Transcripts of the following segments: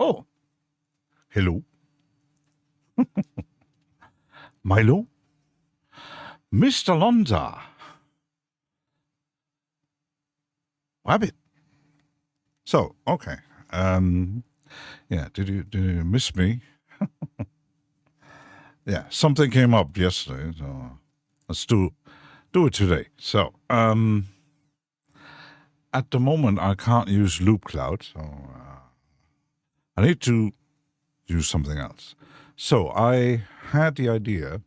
Oh, hello. Milo? Mr. Lonza. Rabbit. So, okay. Yeah, did you miss me? Yeah, something came up yesterday, so let's do it today. So, at the moment I can't use Loop Cloud, so I need to use something else. So I had the idea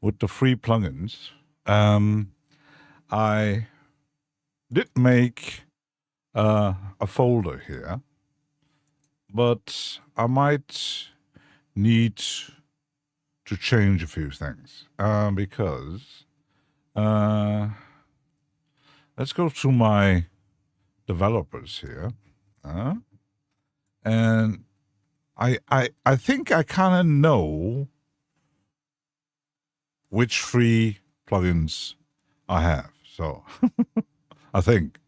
with the free plugins. I did make a folder here, but I might need to change a few things because let's go to my developers here, and I think I kind of know which free plugins I have. So I think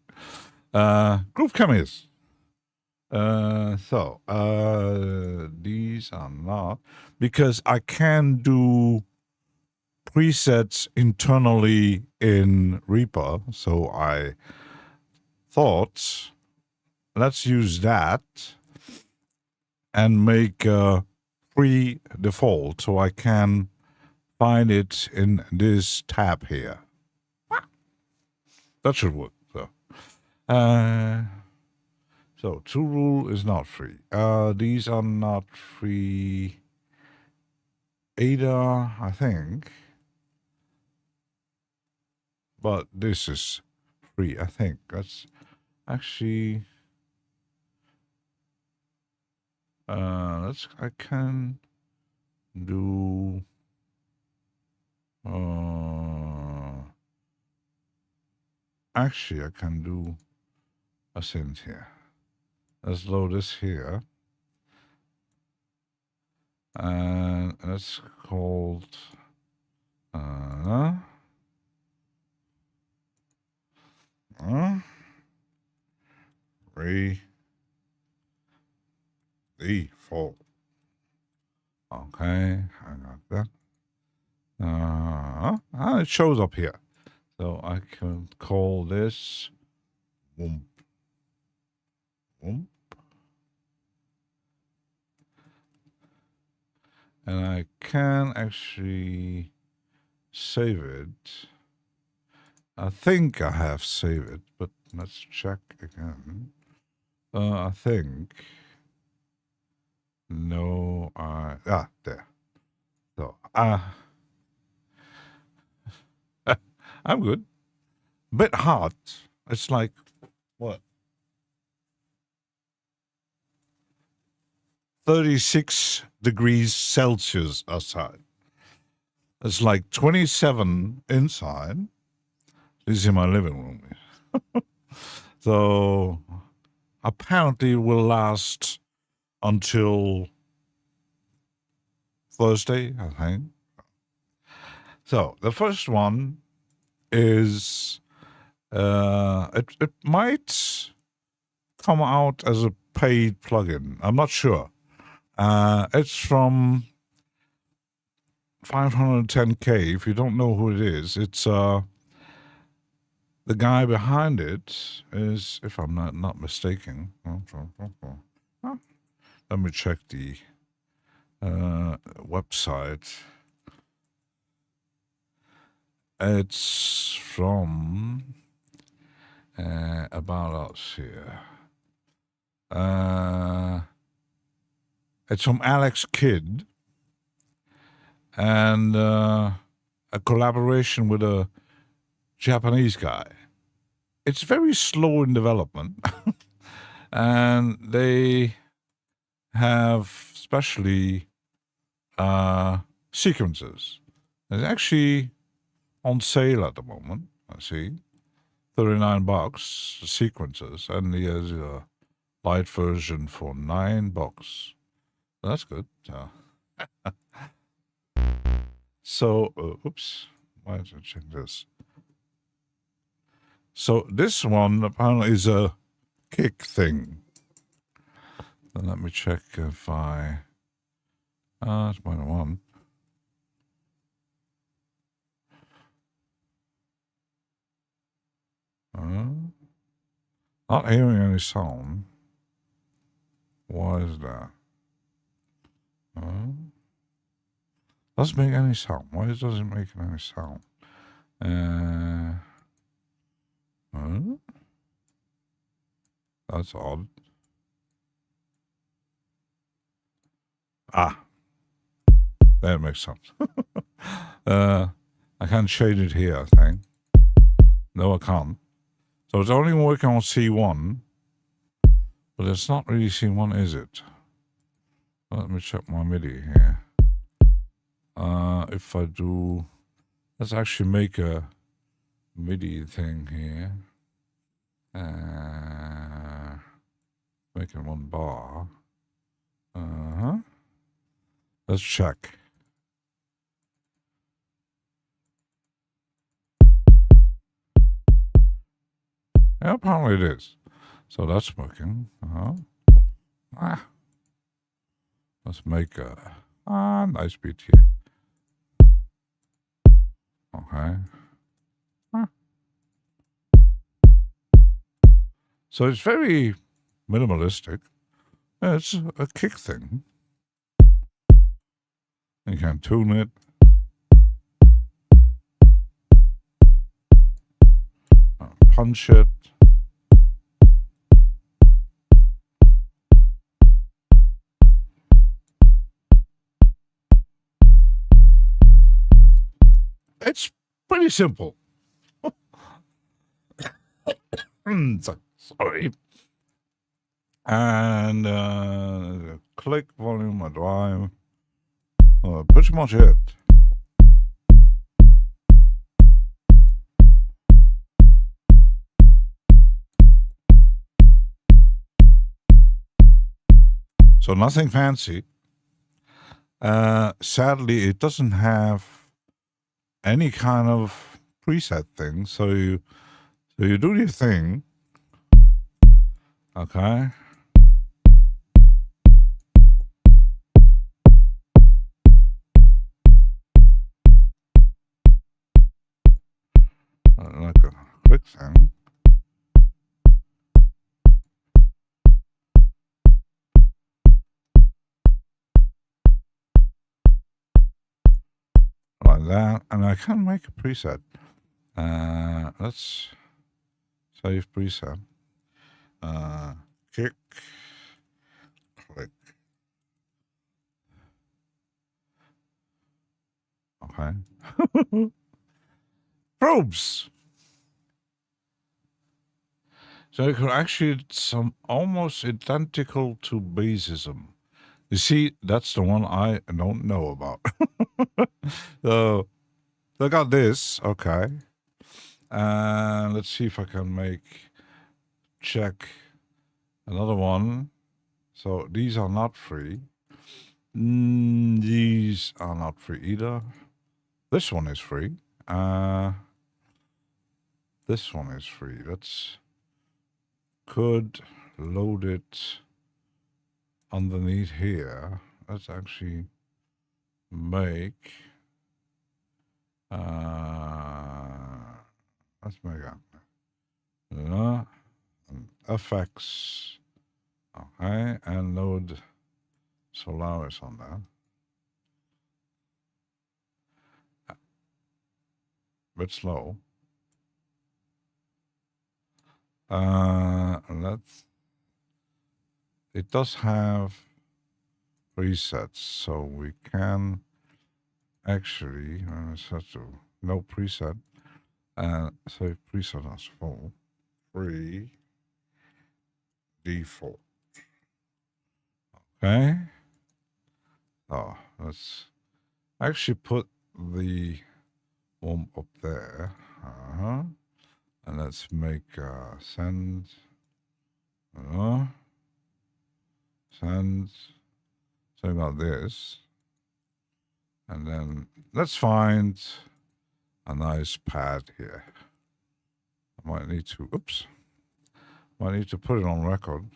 Groove Chemist. These are not, because I can do presets internally in Reaper. So I thought, let's use that and make a free default so I can find it in this tab here. That should work. So TrueRule is not free. These are not free. Ada, I think. But this is free, I think. That's actually I can do actually I can do a synth here. Let's load this here. And that's called default. Okay, I got that. It shows up here. So I can call this whoomp. Whoomp. And I can actually save it. I think I have saved it, but let's check again. I think. No, there. So, I'm good. Bit hot. It's like, what? 36 degrees Celsius outside. It's like 27 inside. This is in my living room. So apparently it will last until Thursday, I think. So the first one is it might come out as a paid plugin. I'm not sure. It's from 510K. If you don't know who it is, it's the guy behind it is, if I'm not mistaken. Let me check the website. It's from About Us here. It's from Alex Kidd, and a collaboration with a Japanese guy. It's very slow in development, and they have specially sequences. It's actually on sale at the moment. I see, $39 the sequences, and here's a light version for $9. That's good. So, oops, why did I check this? So this one apparently is a kick thing. Then let me check if I... it's -1. Not hearing any sound. Why is that? Doesn't make any sound. Why does it make any sound? That's odd. Ah, that makes sense. I can't change it here, I think. No, I can't. So it's only working on C1, but it's not really C1, is it? Let me check my MIDI here. If I do, let's actually make a MIDI thing here. Make it 1 bar. Let's check. Yeah, apparently it is. So that's working. Let's make a nice beat here. Okay. So it's very minimalistic. It's a kick thing. You can tune it. Punch it. It's pretty simple. Sorry. And click volume or drive. Pretty much it. So nothing fancy. Sadly, it doesn't have any kind of preset thing. So you do your thing. Okay. Like a quick thing. Like that. And I can make a preset. Let's save preset. Kick. Click. Okay. Probes. So it could actually some almost identical to bassism. You see, that's the one I don't know about. So I got this, okay. And let's see if I can check another one. So these are not free. These are not free either. This one is free. This one is free. Could load it underneath here. Let's actually make let's make an FX. Okay, and load Solaris on that. Bit slow. It does have presets, so we can actually set to no preset and save preset as full. Free default. Okay. Oh, let's actually put the one up there. And let's make send. Send. So about this. And then let's find a nice pad here. I might need to, oops. Might need to put it on record.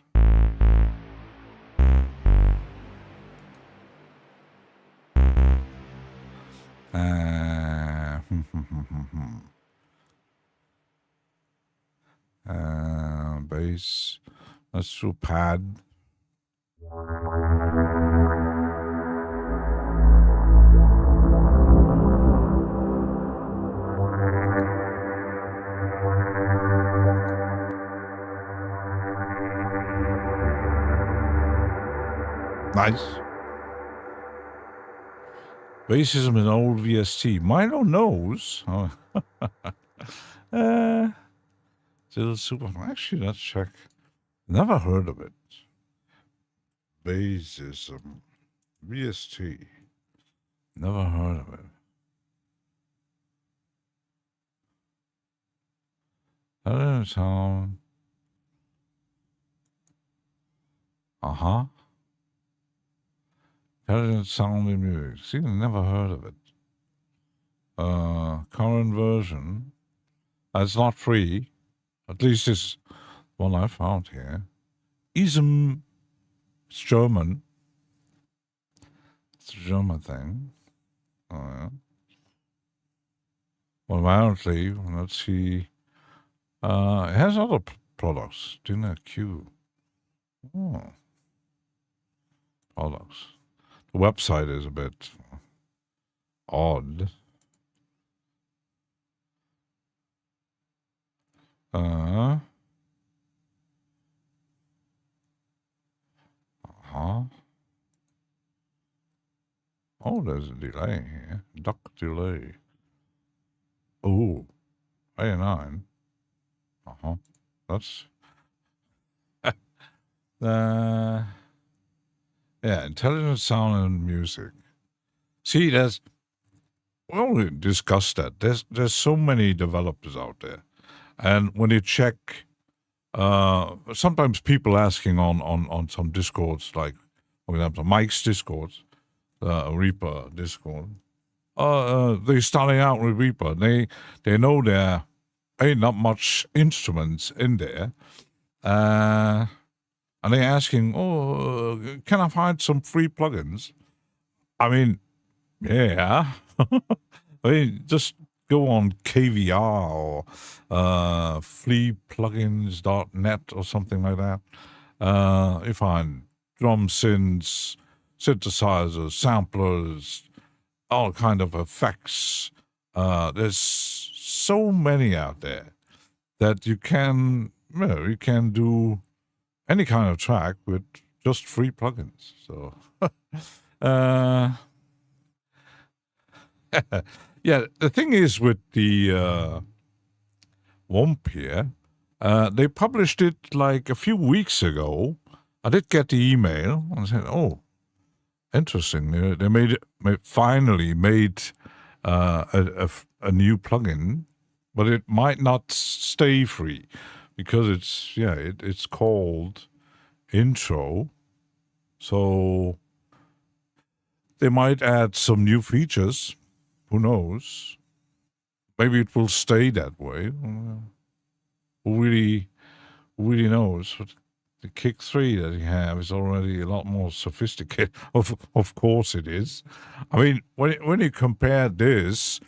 Uh, bass. Let's do pad. Nice. Bassism in old VST. Milo knows. Oh. Still super. Actually, let's check. Never heard of it. Bassism. VST. Never heard of it. Hello, Tom. Uh-huh. Intelligent sound in music. See, never heard of it. Current version. It's not free. At least it's one I found here. Ism. It's German. It's a German thing. Oh, yeah. Well, apparently, let's see. It has other products. Dinner Q. Oh. Products. The website is a bit odd. Uh-huh. Oh, there's a delay here. Duck delay. Oh, A9. Uh-huh. That's... yeah, intelligent sound and music. See, we already discussed that. There's so many developers out there. And when you check, sometimes people asking on some Discords, like, for example, Mike's Discord, Reaper Discord, they're starting out with Reaper. They know there ain't not much instruments in there. And they're asking, can I find some free plugins? I mean, yeah. I mean, just go on KVR or fleaplugins.net or something like that. You find drum synths, synthesizers, samplers, all kind of effects. There's so many out there that you can do any kind of track with just free plugins. So, yeah, the thing is with the WOMP here, they published it like a few weeks ago. I did get the email and said, "Oh, interesting! They finally made a new plugin, but it might not stay free because it's called Intro, so they might add some new features. Who knows? Maybe it will stay that way. Who really knows? But the Kick 3 that you have is already a lot more sophisticated. Of course it is. I mean, when you compare this,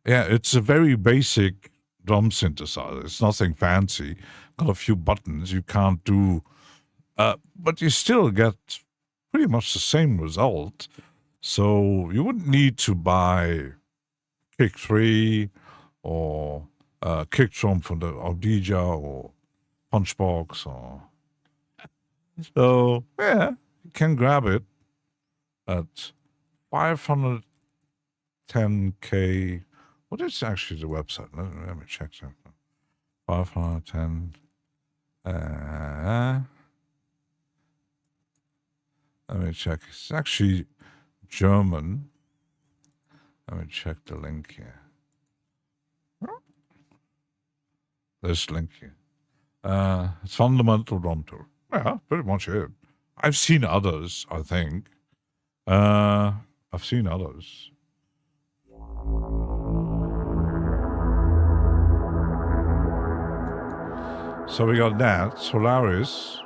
yeah, it's a very basic drum synthesizer. It's nothing fancy. Got a few buttons you can't do, but you still get pretty much the same result. So you wouldn't need to buy Kick 3 or kick drum from the Audija or Punchbox or... So, yeah, you can grab it at 510K. What is actually the website? Let me check that. 510. Let me check. It's actually German. Let me check the link here. This link here. It's Fundamental Drum Tour. Yeah, pretty much it. I've seen others, I think. I've seen others. So we got that. Solaris.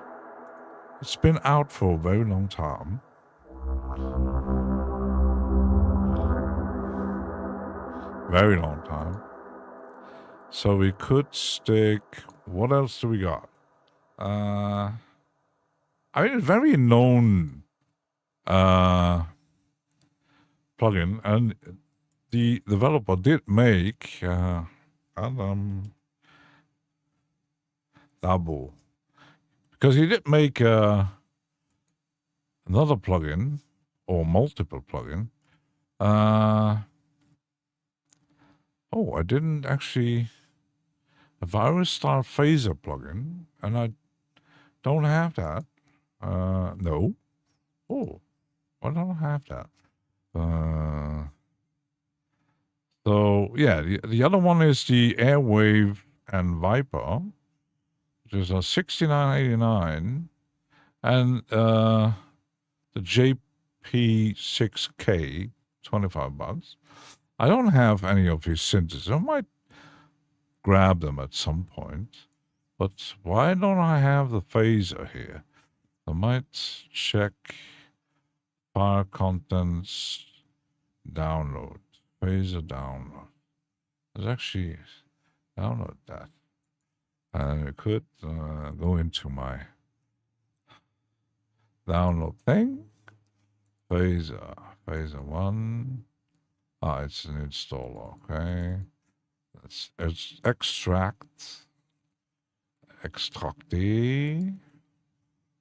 It's been out for a very long time. Very long time. So we could stick. What else do we got? I mean, a very known plugin, and the developer did make Adam Dabo, because he did make another plugin or multiple plugin. Oh, I didn't actually. A virus style phaser plugin, and I don't have that. No. Oh, I don't have that. So yeah, the other one is the Airwave and Viper, which is a $69.89, and the JP6K, $25. I don't have any of these synths. I might grab them at some point, but why don't I have the phaser here? I might check file contents, download, phaser download. Let's actually download that. And it could go into my download thing. Phaser 1. It's an installer, okay. It's extract.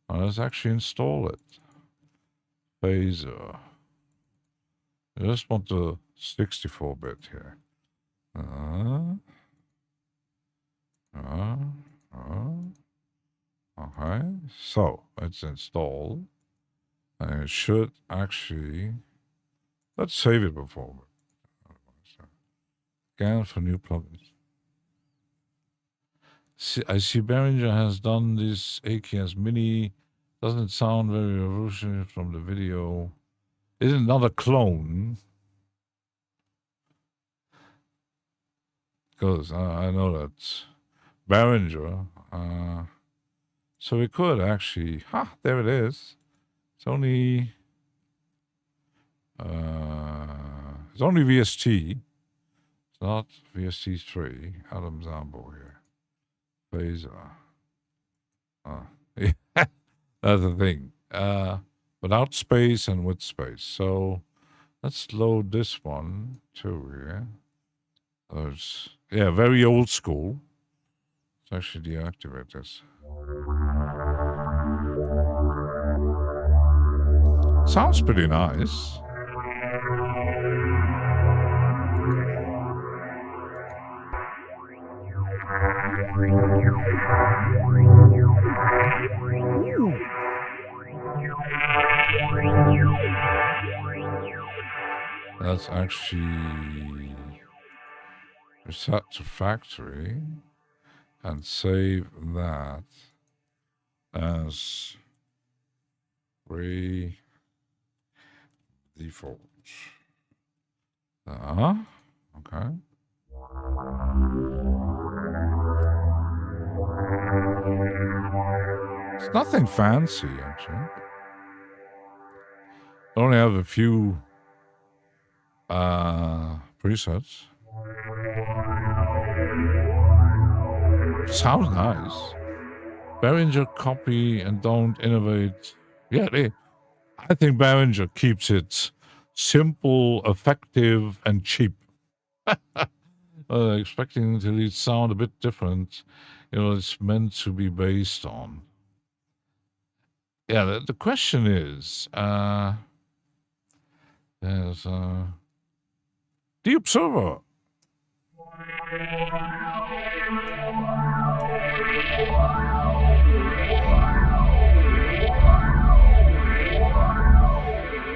Let's actually install it. Phaser. I just want the 64-bit here. Okay, so it's installed, and it should actually. Let's save it before. Scan for new plugins. I see Behringer has done this AKS Mini. Doesn't sound very revolutionary from the video. Is it not a clone? Because I know that Behringer. So we could actually. There it is. It's only. It's only VST. It's not VST3. Adam Zambo here. Phaser. Yeah, that's the thing. Without space and with space. So let's load this one too here. Very old school. Let's actually deactivate this. Sounds pretty nice. Let's actually reset to factory and save that as free default. Okay. It's nothing fancy, actually. I only have a few presets. Sounds nice. Behringer copy and don't innovate. Yeah, I think Behringer keeps it simple, effective, and cheap. Expecting to sound a bit different, it's meant to be based on. Yeah, the question is, there's the observer.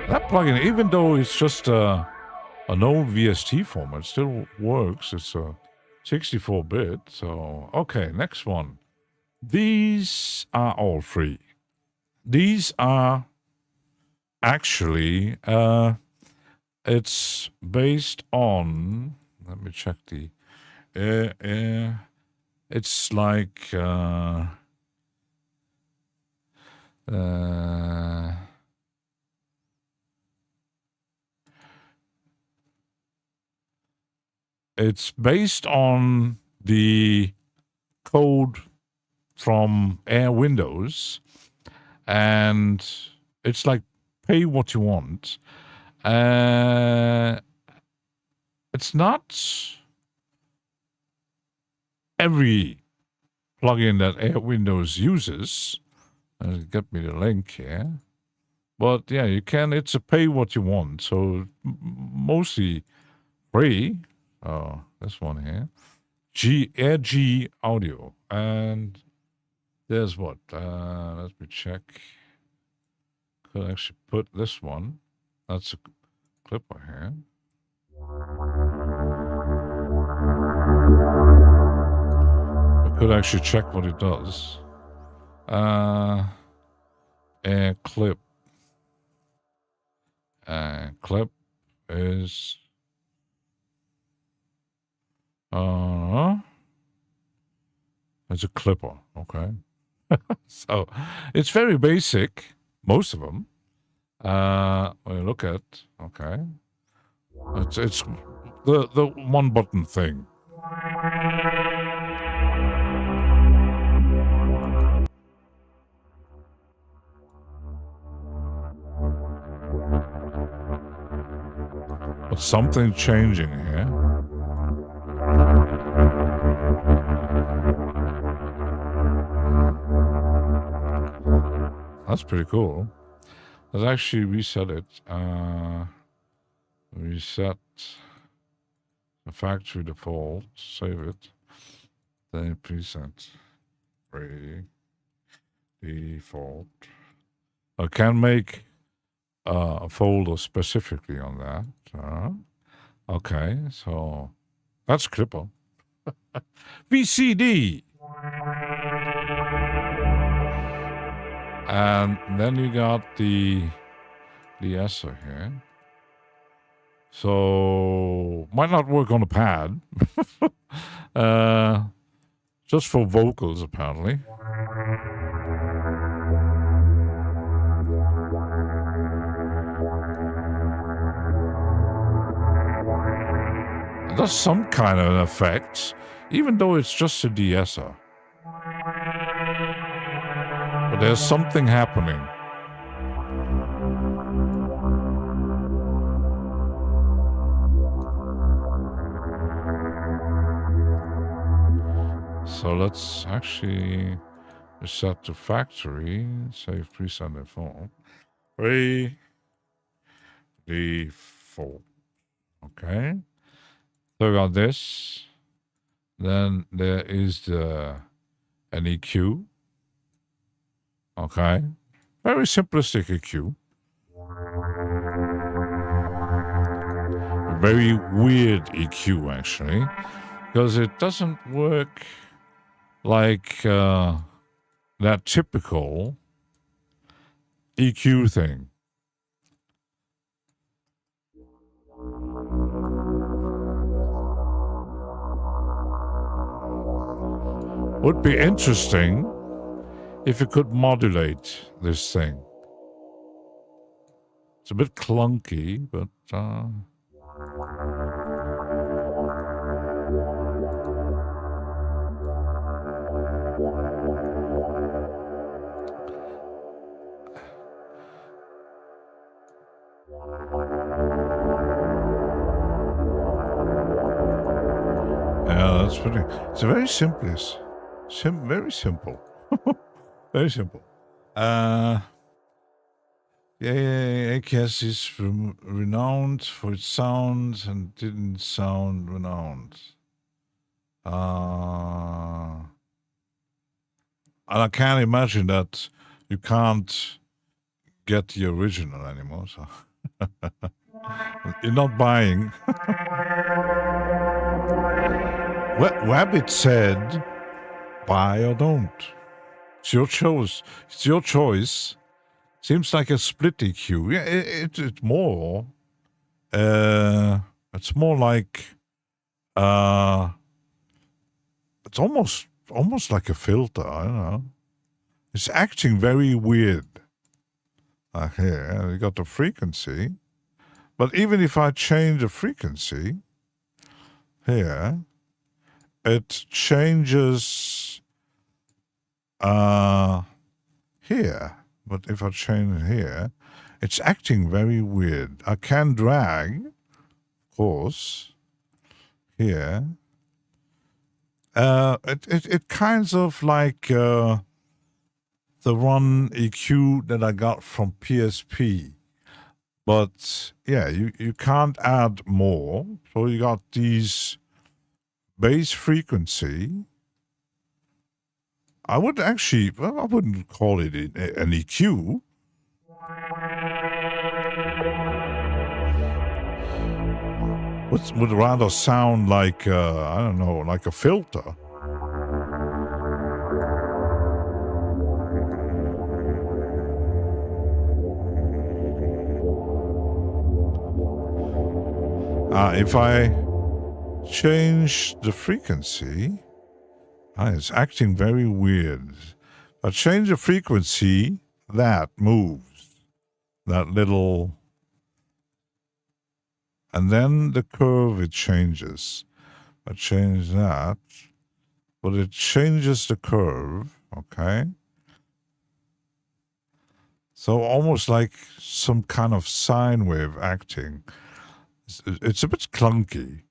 That plugin, even though it's just an old VST format, still works. It's a 64-bit. So, okay, next one. These are all free. These are actually, it's based on, let me check the, it's like, It's based on the code from Air Windows, and it's like pay what you want. It's not every plugin that Air Windows uses. Get me the link here. But yeah, you can. It's a pay what you want. So mostly free. Oh, this one here. Air G Audio. And there's what? Let me check. Could actually put this one. That's a clipper here. I could actually check what it does. Air clip. Clip is it's a clipper. Okay. So it's very basic, most of them. When you look at, okay, it's the one button thing. But something changing here. That's pretty cool. Let's actually reset it. Reset the factory default. Save it. Then preset. Default. I can make a folder specifically on that. Okay, so that's Clipper. VCD. And then you got the ESO here. So might not work on a pad. Just for vocals apparently. It does some kind of effects, even though it's just a de-esser. But there's something happening. So let's actually reset to factory, save preset default. Default. Okay. So I got this. Then there is an EQ. Okay. Very simplistic EQ. Very weird EQ, actually. Because it doesn't work like that typical EQ thing. Would be interesting if you could modulate this thing. It's a bit clunky, but yeah, that's pretty. It's a very simplest. Very simple. Very simple. Yeah, AKS is renowned for its sound and didn't sound renowned. And I can't imagine that you can't get the original anymore. So you're not buying. Wabbit said, buy or don't. It's your choice. It's your choice. Seems like a split EQ. Yeah, it's more. It's more like. It's almost like a filter. I don't know. It's acting very weird. Like here, you got the frequency, but even if I change the frequency, here, it changes here. But if I change it here, it's acting very weird. I can drag, of course, here. It kinds of like the one EQ that I got from PSP. But yeah, you can't add more. So you got these bass frequency. I would actually, well, I wouldn't call it an EQ. Would rather sound like, I don't know, like a filter. If I change the frequency, it's acting very weird. I change the frequency, that moves. That little... And then the curve, it changes. I change that, but it changes the curve, okay? So almost like some kind of sine wave acting. It's a bit clunky.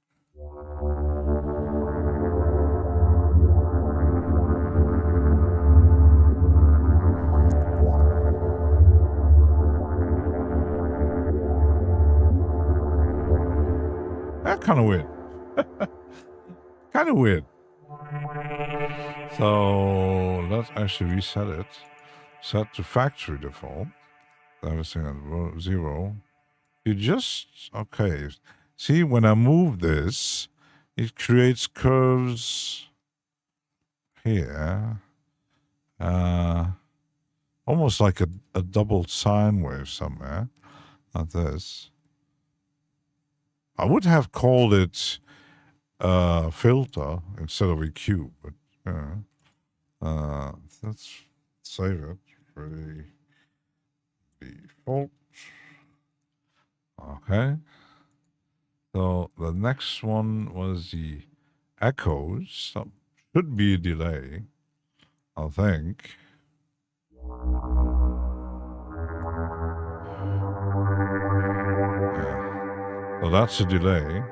Kind of weird. Kind of weird. So let's actually reset it. Set to factory default. Everything at 0. You just, okay. See, when I move this, it creates curves here. Almost like a double sine wave somewhere, like this. I would have called it filter instead of EQ, but let's save it for the default. Okay. So the next one was the echoes. So should be a delay, I think. Yeah. So that's a delay.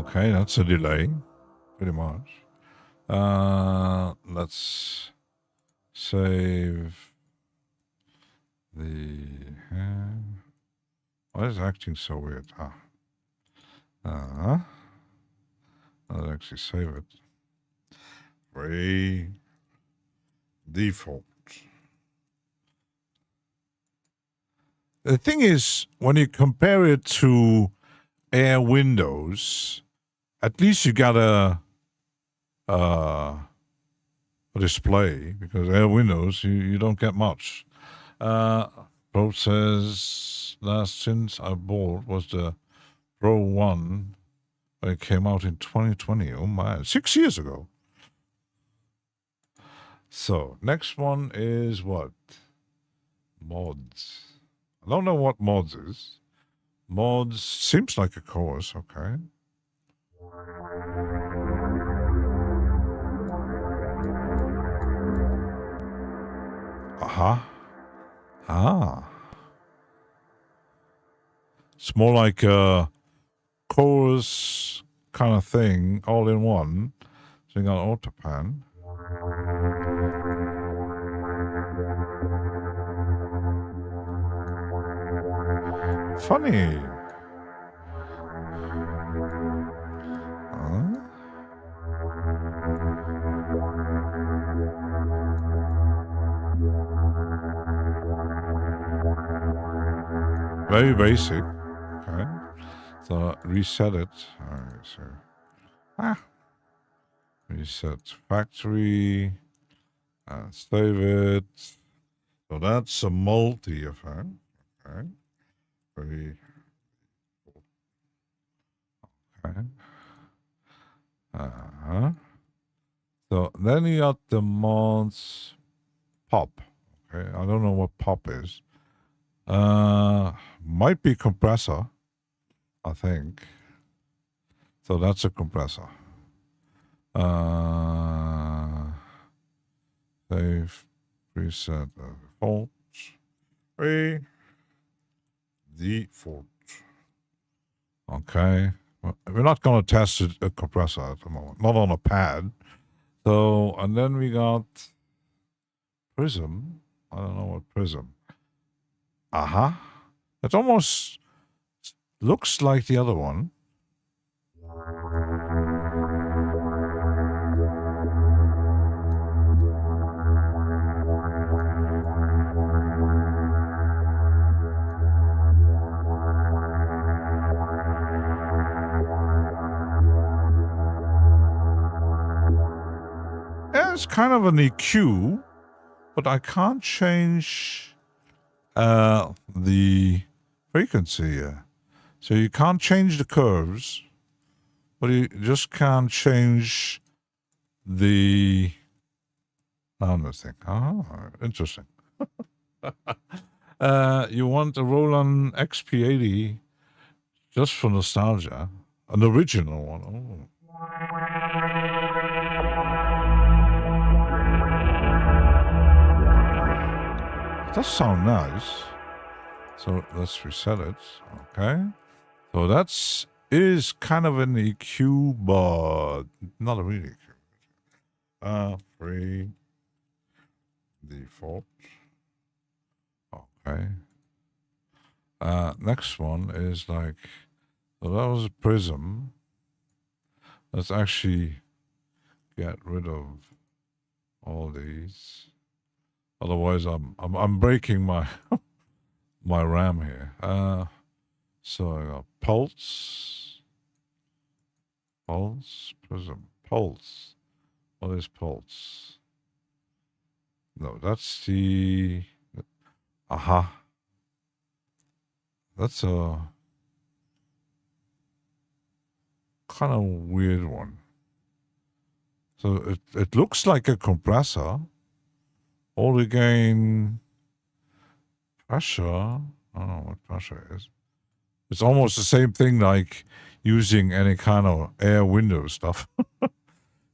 Okay, that's a delay, pretty much. Let's save the... why is it acting so weird? I'll actually save it. Free default. The thing is, when you compare it to Air Windows, at least you got a display, because Air Windows, you don't get much. Pro says last synth I bought was the Pro 1. It came out in 2020. Oh my, 6 years ago. So, next one is what? Mods. I don't know what mods is. Mods seems like a course, okay. It's more like a chorus kind of thing, all in one. So you got autopan. Funny. Very basic. Okay. So reset it. Alright, so reset factory and save it. So that's a multi effect. Okay. 3. Okay. So then you got the mods pop. Okay, I don't know what pop is. Might be compressor, I think. So that's a compressor. Save preset default. 3 default. Okay. We're not going to test a compressor at the moment, not on a pad. So, and then we got Prism. I don't know what Prism. Aha. It almost looks like the other one. Yeah, it's kind of an EQ, but I can't change the frequency here. So you can't change the curves, but you just can't change the loudness thing. Oh, interesting. You want a Roland XP80 just for nostalgia, an original one. Oh. It does sound nice. So let's reset it. Okay. So that's is kind of an EQ, but not a really EQ. Free default. Okay. Next one is like, so that was a Prism. Let's actually get rid of all these. Otherwise, I'm breaking my my RAM here. So I got pulse, Prism, pulse. What is pulse? No, that's the. Aha. That's a kind of weird one. So it looks like a compressor. All again pressure. I don't know what pressure is. It's almost the same thing like using any kind of air window stuff.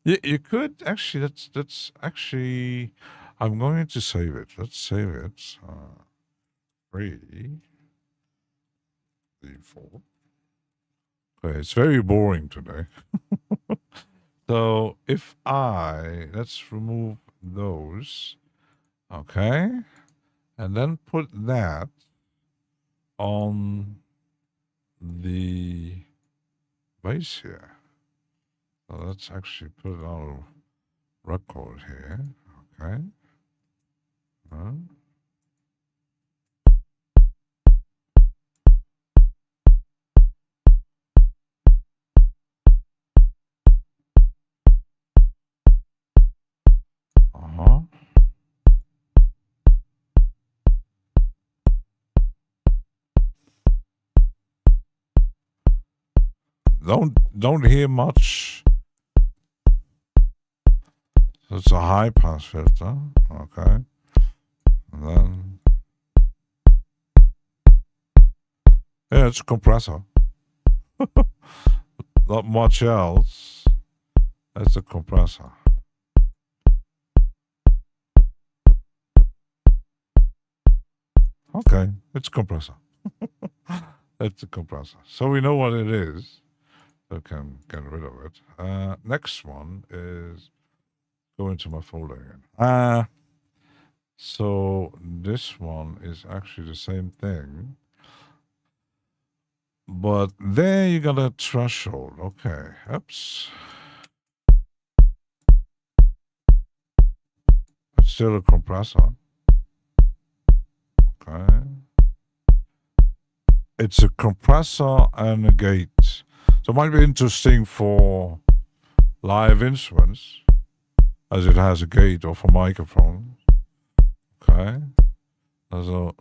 You could actually. That's actually. I'm going to save it. Let's save it. Free default. Okay, it's very boring today. So if let's remove those. Okay, and then put that on the base here. So let's actually put it on record here. Okay. Uh-huh. Don't hear much. It's a high pass filter. Okay. And then yeah, it's a compressor. Not much else. It's a compressor. Okay, it's a compressor. It's a compressor. So we know what it is. So can get rid of it. Next one is go into my folder again. So this one is actually the same thing. But there you got a threshold. Okay. Oops. It's still a compressor. Okay. It's a compressor and a gate. So it might be interesting for live instruments, as it has a gate or for microphones. Okay. So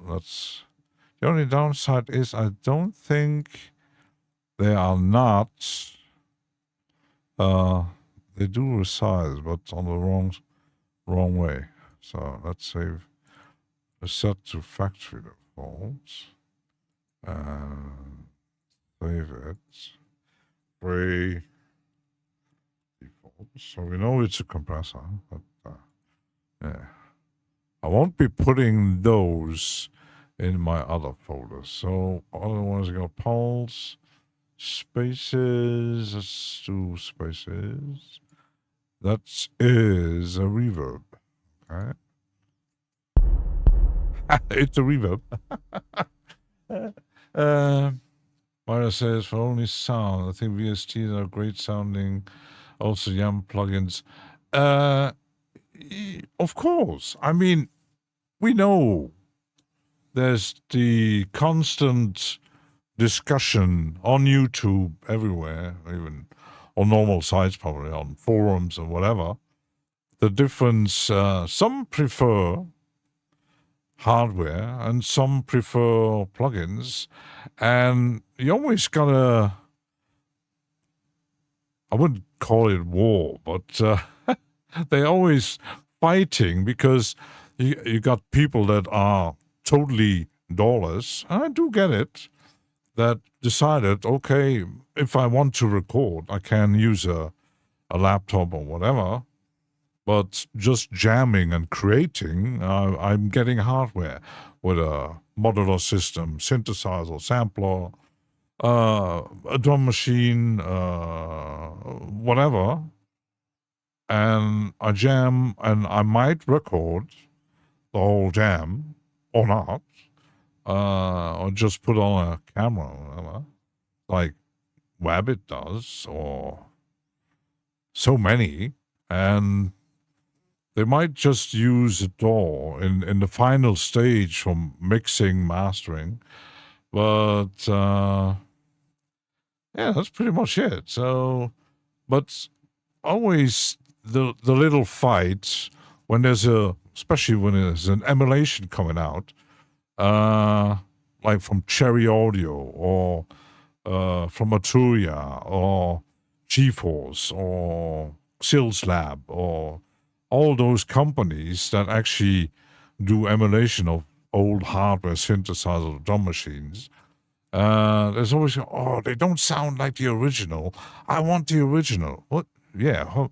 The only downside is I don't think they are not. They do resize, but on the wrong way. So let's save set to factory defaults and save it. Free defaults. So we know it's a compressor, but yeah. I won't be putting those in my other folders. So other ones are going to pulse, spaces. Let's do spaces. That is a reverb. Okay. It's a reverb. Myra says for only sound. I think VSTs are great sounding. Also, YAM plugins. Of course. I mean, we know there's the constant discussion on YouTube everywhere, even on normal sites, probably on forums or whatever. The difference, some prefer hardware and some prefer plugins, and you always gotta, I wouldn't call it war, but they're always fighting because you got people that are totally dollars, and I do get it, that decided, okay, if I want to record, I can use a laptop or whatever, but just jamming and creating, I'm getting hardware with a modular system, synthesizer, sampler, a drum machine, whatever, and I jam, and I might record the whole jam or not, or just put on a camera or whatever, like Wabbit does, or so many, and they might just use a DAW in the final stage from mixing, mastering, but yeah, that's pretty much it. So, but always the little fights when there's especially when there's an emulation coming out, like from Cherry Audio or from Arturia or GeForce or Sills Lab or all those companies that actually do emulation of old hardware synthesizer drum machines. There's always, oh, they don't sound like the original. I want the original. What? Yeah.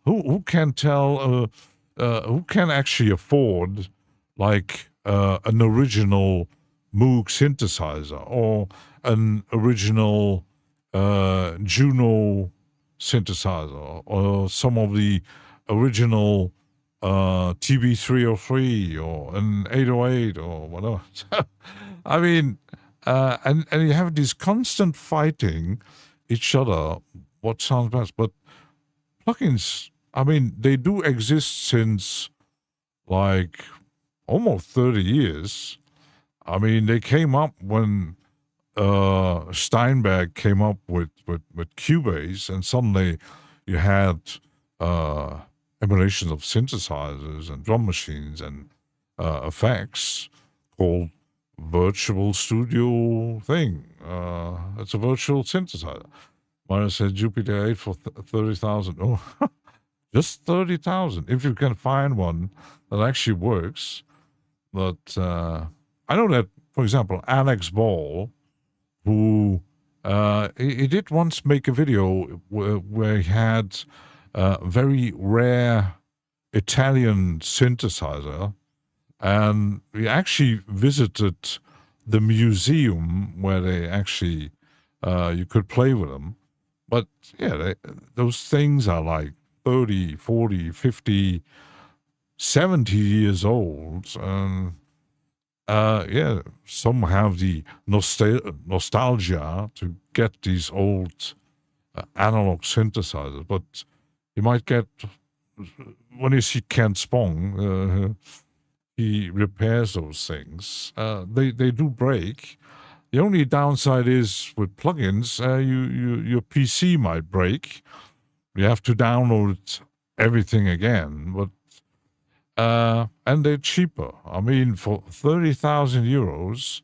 Who can tell? Who can actually afford like an original Moog synthesizer or an original Juno synthesizer or some of the original TB303 or an 808 or whatever. I mean, and you have this constant fighting each other, what sounds best. But plugins, I mean, they do exist since like almost 30 years. I mean, they came up when Steinberg came up with Cubase, and suddenly you had emulations of synthesizers and drum machines and effects called virtual studio thing. It's a virtual synthesizer. Mine said Jupiter 8 for 30,000. Oh, just 30,000. If you can find one that actually works. But I know that, for example, Alex Ball, who he did once make a video where he had a very rare Italian synthesizer, and we actually visited the museum where they actually you could play with them. But yeah, those things are like 30, 40, 50, 70 years old. And yeah, some have the nostalgia to get these old analog synthesizers. But you might get, when you see Ken Spong, he repairs those things. They do break. The only downside is with plugins, your PC might break. You have to download everything again, but and they're cheaper. I mean, for 30,000 euros,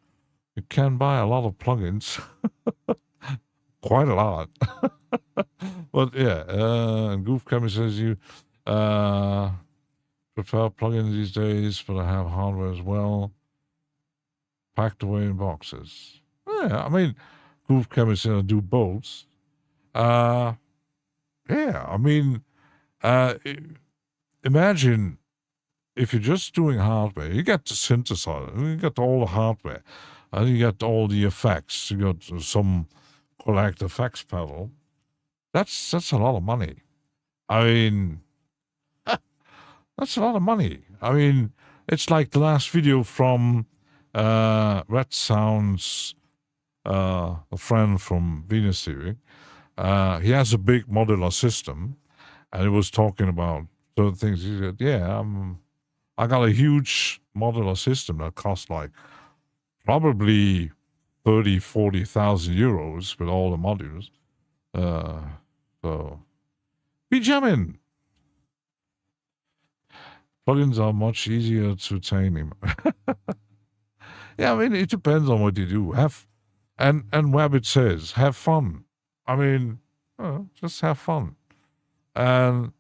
You can buy a lot of plugins, quite a lot. But yeah, and Goof Cammy says you prefer plugins these days, but I have hardware as well, packed away in boxes. Yeah, I mean, Goof Cammy says I do both. Yeah, I mean, imagine if you're just doing hardware, you get the synthesizer, you get all the hardware, and you get all the effects. You got some collect effects pedal. That's a lot of money. I mean, that's a lot of money. I mean, it's like the last video from Red Sounds, a friend from Venus Theory. He has a big modular system, and he was talking about certain things. He said, "Yeah, I got a huge modular system that costs like probably 40,000 euros with all the modules. So be jamming. Plugins are much easier to tame. Yeah, I mean, it depends on what you do. And Wabbit says, have fun. I mean, just have fun. And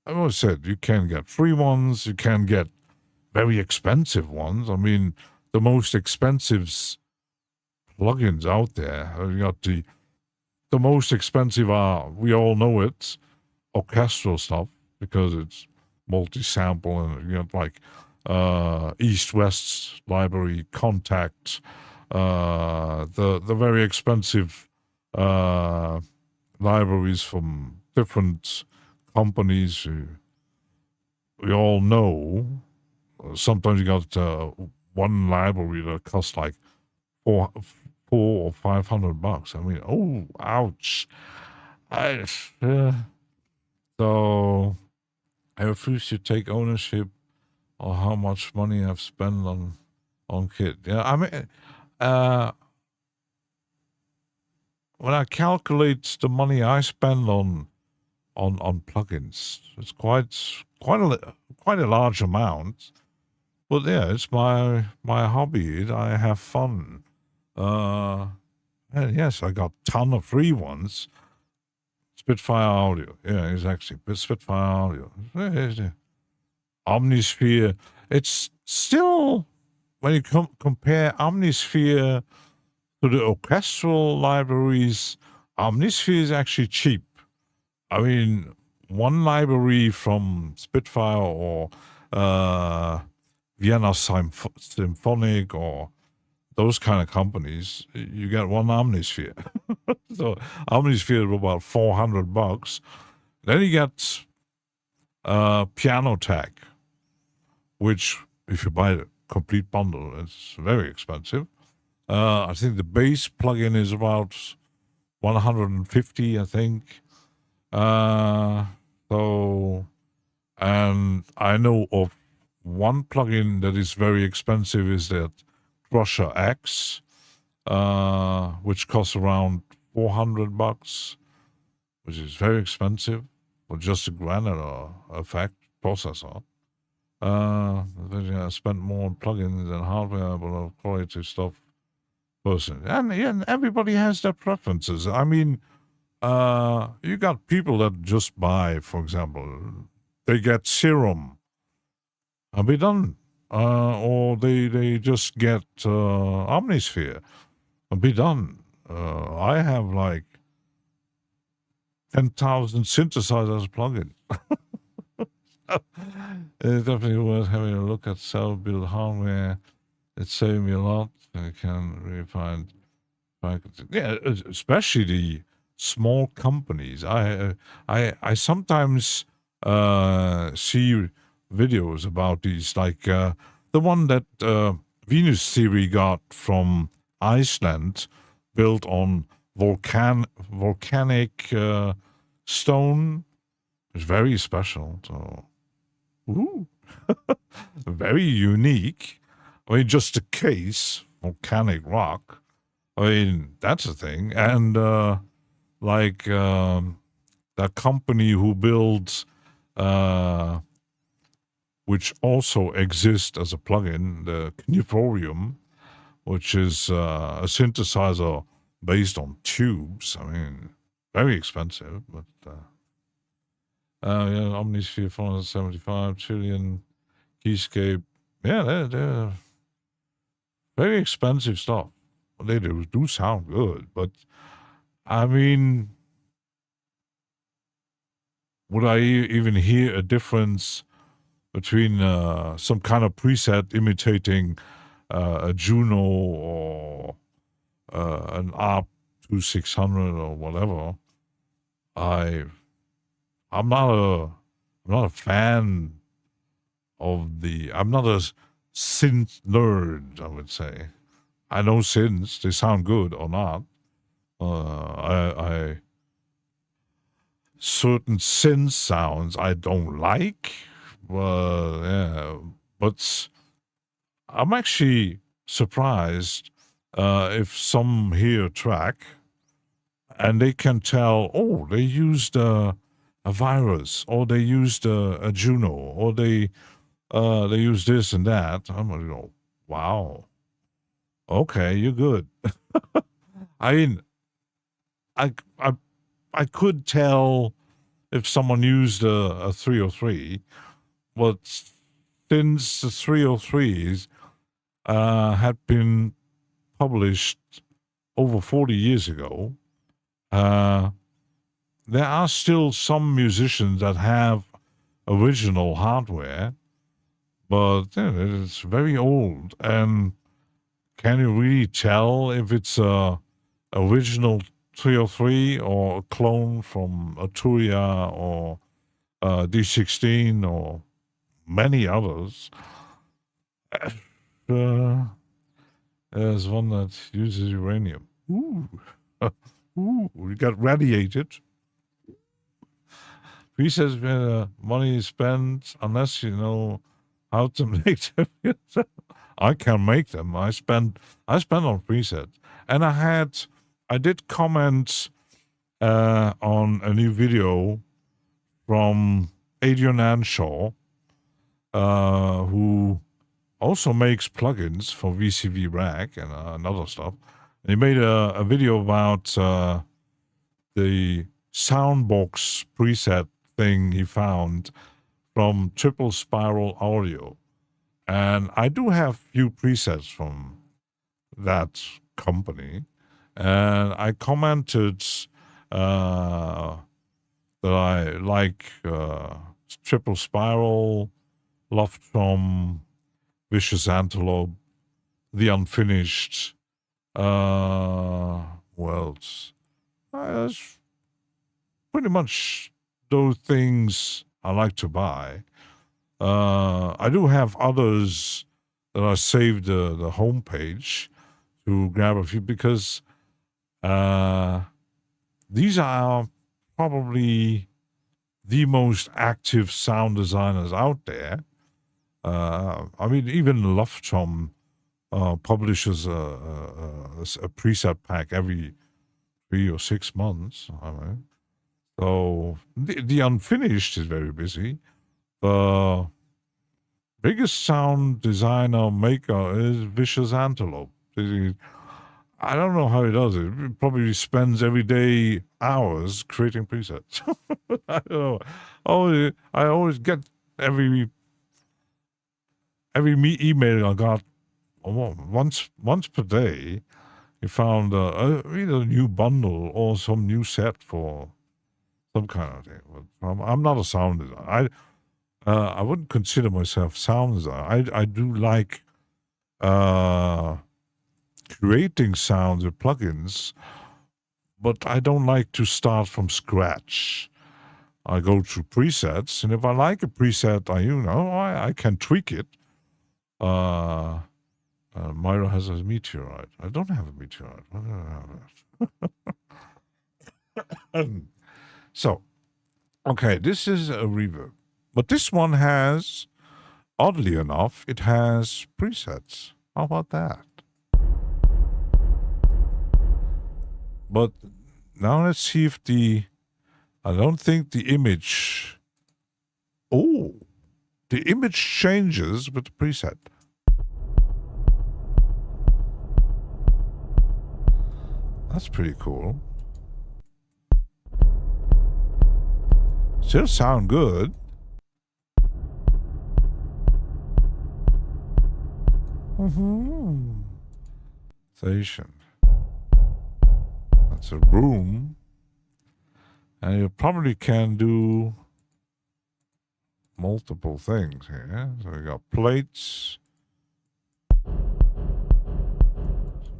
I always said you can get free ones, you can get very expensive ones. I mean, the most expensive plugins out there. You got the most expensive are, we all know it, orchestral stuff, because it's multi-sample, and you got like East-West library, Contact, the very expensive libraries from different companies we all know. Sometimes you got one library that costs like $400 or $500. I mean, oh, ouch! So I refuse to take ownership of how much money I've spent on kit. Yeah, I mean, when I calculate the money I spend on plugins, it's quite a large amount. But yeah, it's my hobby. I have fun. And yes, I got a ton of free ones. Spitfire Audio. Yeah, exactly. Spitfire Audio. Omnisphere. It's still, when you compare Omnisphere to the orchestral libraries, Omnisphere is actually cheap. I mean, one library from Spitfire or Vienna Symphonic or those kind of companies, you get one Omnisphere. So Omnisphere is about $400. Then you get Piano Tech, which if you buy the complete bundle, it's very expensive. I think the base plugin is about 150, I think. So, and I know of one plugin that is very expensive, is that Crusher X, which costs around $400, which is very expensive for just a granular effect processor. I spent more on plugins than hardware, but of quality stuff personally. And everybody has their preferences. I mean, you got people that just buy, for example, they get Serum and be done. Or they just get Omnisphere and be done. I have like 10,000 synthesizers plugins. It's definitely worth having a look at self-built hardware. It saved me a lot. I can really find, yeah, especially the small companies. I sometimes see videos about these, like the one that Venus Theory got from Iceland, built on volcanic stone. It's very special. So, ooh, very unique. I mean, just a case, volcanic rock. I mean, that's a thing. And like that company who builds, which also exists as a plugin, the Cniforium, which is a synthesizer based on tubes. I mean, very expensive, but yeah, Omnisphere 475 trillion keyscape. Yeah, they're very expensive stuff. They do sound good, but I mean, would I even hear a difference between some kind of preset imitating a Juno or an ARP 2600 or whatever? I'm not a fan of the. I'm not a synth nerd, I would say. I know synths; they sound good or not. I certain synth sounds I don't like. Well, yeah, but I'm actually surprised if some hear a track and they can tell, oh, they used a virus, or they used a Juno, or they used this and that. I'm gonna go, wow, okay, you're good. I mean, I I I could tell if someone used a 303, but since the 303s had been published over 40 years ago, there are still some musicians that have original hardware, but it's very old. And can you really tell if it's a original 303 or a clone from a Turia or D16 or many others? There's one that uses uranium. Ooh. Ooh, we got radiated. He says money is spent unless you know how to make them. I can make them. I spend on presets, and I did comment on a new video from Adrian Anshaw, who also makes plugins for VCV Rack and other stuff. And he made a video about the Soundbox preset thing he found from Triple Spiral Audio. And I do have few presets from that company. And I commented that I like Triple Spiral, Love from Vicious Antelope, The Unfinished. That's pretty much those things I like to buy. I do have others that I saved the homepage to grab a few because these are probably the most active sound designers out there. I mean, even Loftom publishes a preset pack every 3 or 6 months. I mean, so the Unfinished is very busy. The biggest sound designer maker is Vicious Antelope. I don't know how he does it. He probably spends every day hours creating presets. I don't know. I always get every email I got once per day. He found either a new bundle or some new set for some kind of thing. But I'm not a sound designer. I wouldn't consider myself sound designer. I do like creating sounds with plugins, but I don't like to start from scratch. I go through presets, and if I like a preset, I can tweak it. Myra has a meteorite. I don't have a meteorite. Why do I have that? So, okay, this is a reverb. But this one has, oddly enough, it has presets. How about that? But now let's see if I don't think the image, the image changes with the preset. That's pretty cool. Still sound good. Station. That's a room. And you probably can do multiple things here. So we got plates.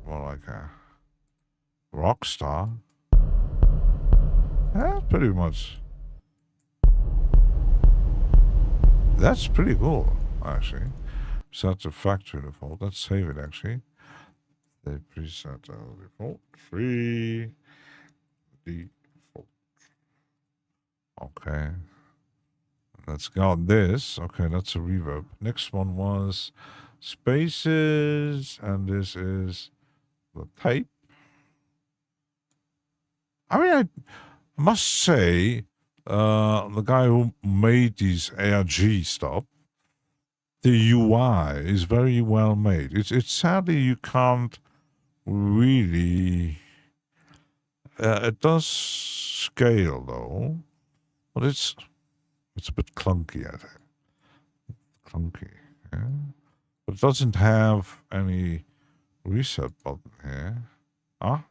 More like a rock star. Yeah, pretty much. That's pretty cool, actually. Set the factory default. Let's save it, actually. The preset default. Free default. Okay. Let's got this. Okay, that's a reverb. Next one was spaces, and this is the tape. I mean, I must say, the guy who made these ARG stuff, the UI is very well made. It's sadly you can't really. It does scale though, but it's a bit clunky. I think clunky. Yeah? But it doesn't have any reset button here. Ah,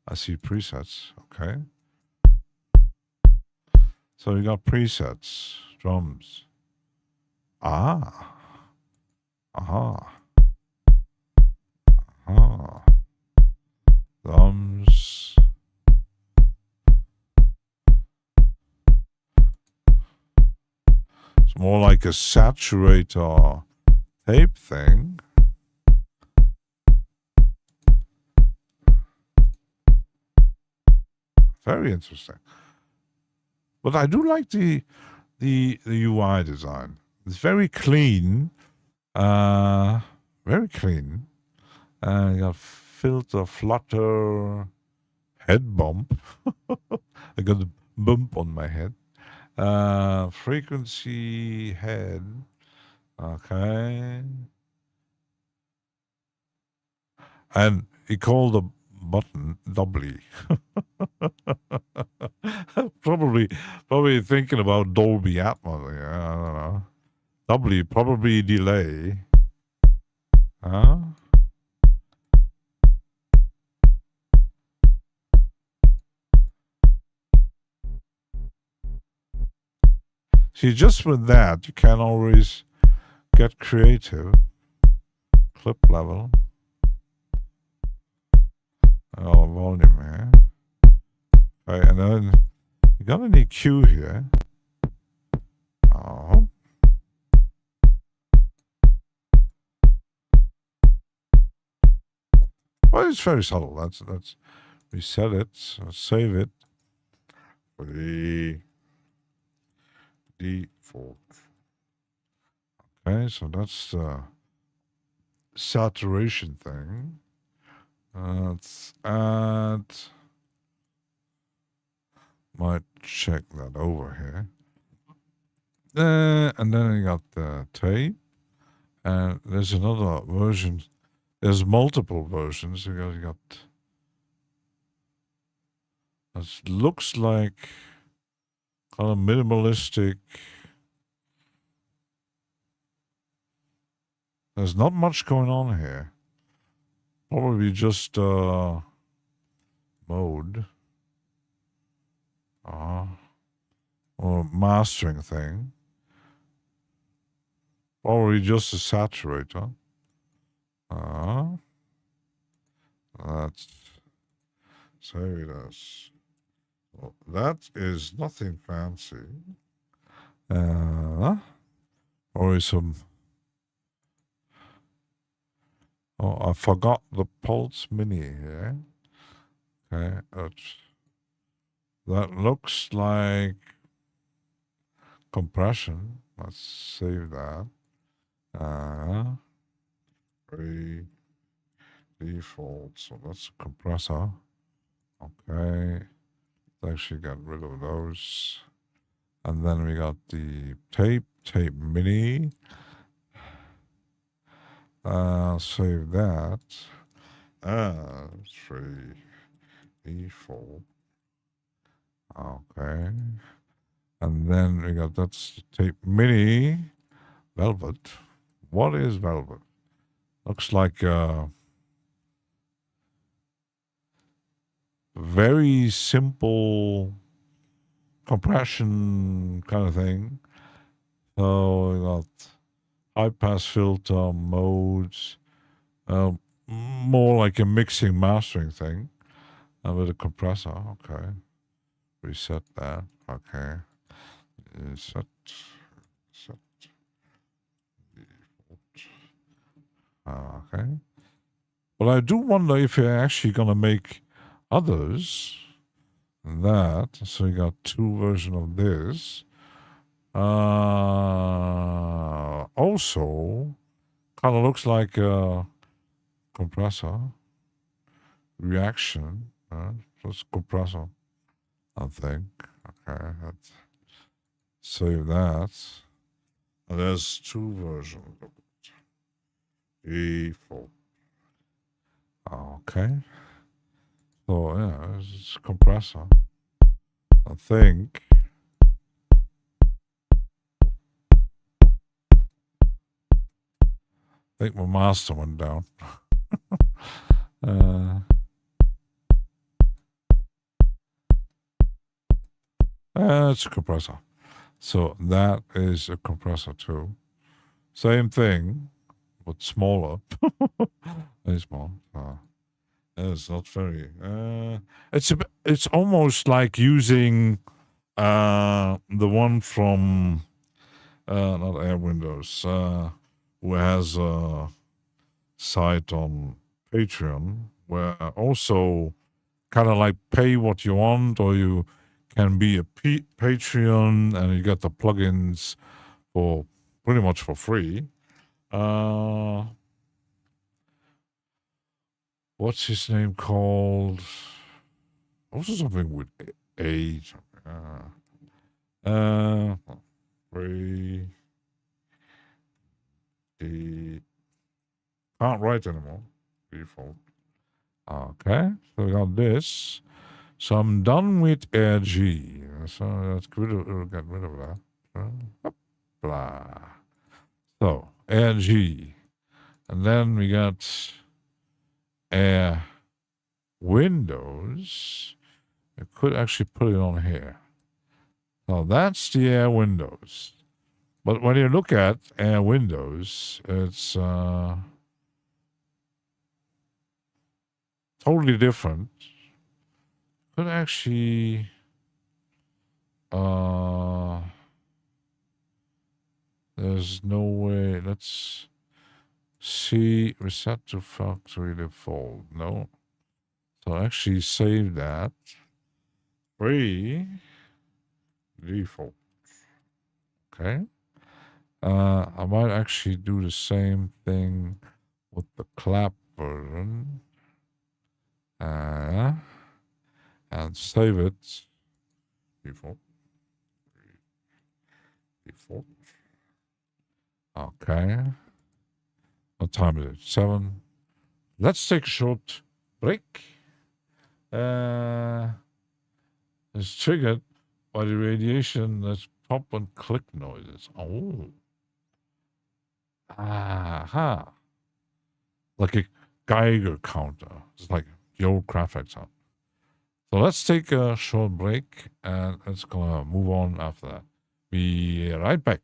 I see presets. Okay. So you got presets, drums. Ah. Aha. Ah. Drums. It's more like a saturator tape thing. Very interesting. But I do like the UI design. It's very clean. Very clean. You got filter, flutter, head bump. I got a bump on my head. Frequency, head. Okay. And he called the button doubly. probably thinking about Dolby Atmos. Yeah, I don't know. Doubly, probably delay. Huh? See, just with that, you can always get creative. Clip level. Oh, volume here. Right, and then you got an EQ here. Oh. Well, it's very subtle. Let's reset it. Save it. For the default. Okay, so that's the saturation thing. Let's add. Might check that over here. And then you got the tape. And there's another version. There's multiple versions. You got it looks like kind of minimalistic. There's not much going on here. Probably just mode. Or mastering thing. Probably just a saturator. Let's save it as. Well, that is nothing fancy. Or some. Oh, I forgot the Pulse Mini here. Okay, that looks like compression. Let's save that. Default. So that's a compressor. Okay. Let's actually get rid of those. And then we got the tape mini. Save that. Free default. Okay. And then we got that's tape mini velvet. What is velvet? Looks like a very simple compression kind of thing. So we got high pass filter modes, more like a mixing mastering thing with a compressor. Okay. Reset that. Okay. Set. Okay. But I do wonder if you're actually going to make others than that. So you got two versions of this. Also, kind of looks like a compressor reaction. Plus compressor, I think. Okay. Let's save that. And there's two versions. Default. Okay. So yeah, it's a compressor. I think. I think my master went down. It's a compressor. So that is a compressor too. Same thing, but smaller. Very small. It's not very. It's almost like using the one from not Air Windows, who has a site on Patreon where also kind of like pay what you want, or you can be a Patreon and you get the plugins for pretty much for free. What's his name called? Also something with A. Free. Can't write anymore. Default. Okay, so we got this. So I'm done with Air G. So let's get rid of that. Blah. So Air G. And then we got Air Windows. I could actually put it on here. So that's the Air Windows. But when you look at Air Windows, it's totally different. Could actually there's no way. Let's see. Reset to factory default. No. So actually save that. Free default. Okay. I might actually do the same thing with the clap version. And save it. Default. Default. Okay. What time is it? 7. Let's take a short break. It's triggered by the radiation that's pop and click noises. Oh. Aha. Like a Geiger counter. It's like the old graphics sound. So let's take a short break and it's gonna move on after that. Be right back.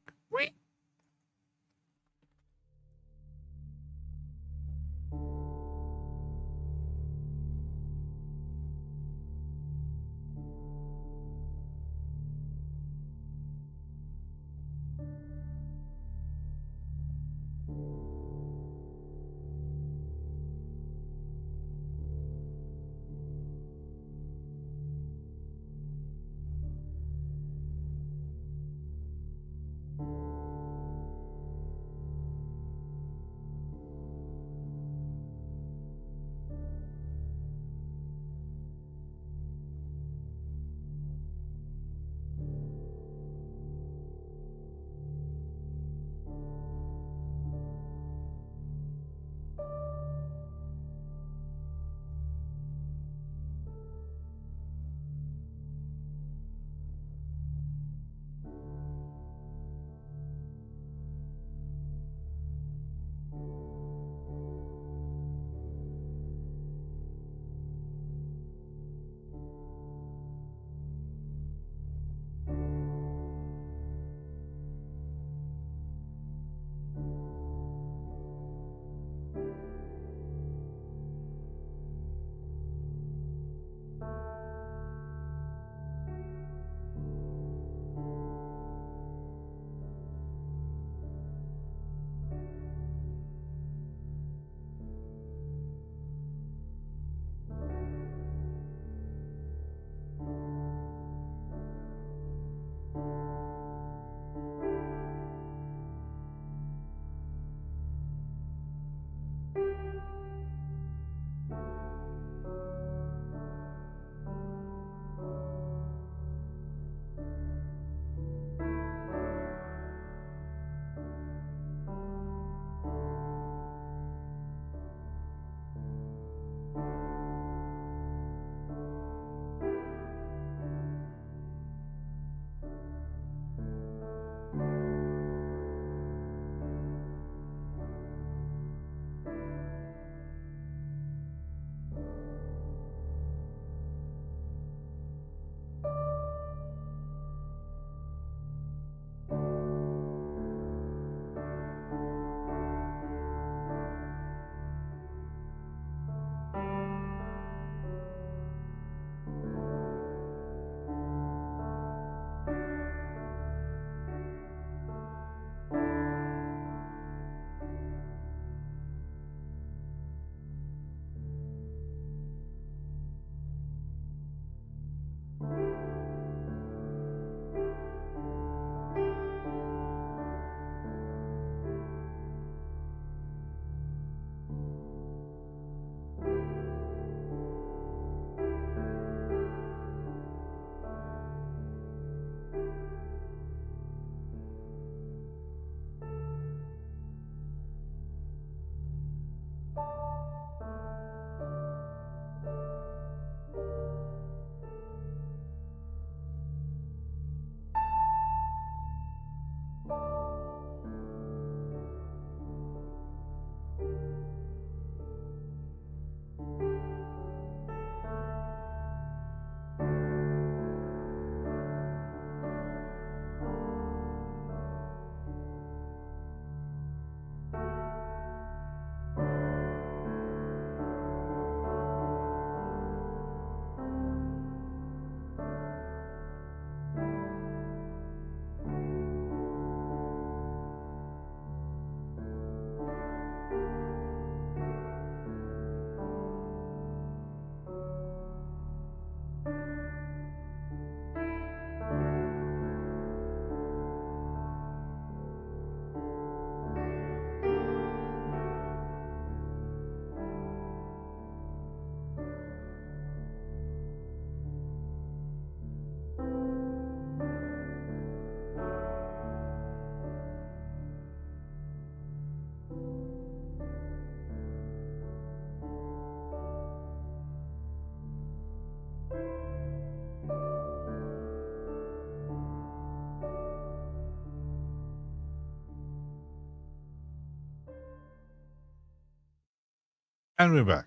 And we're back.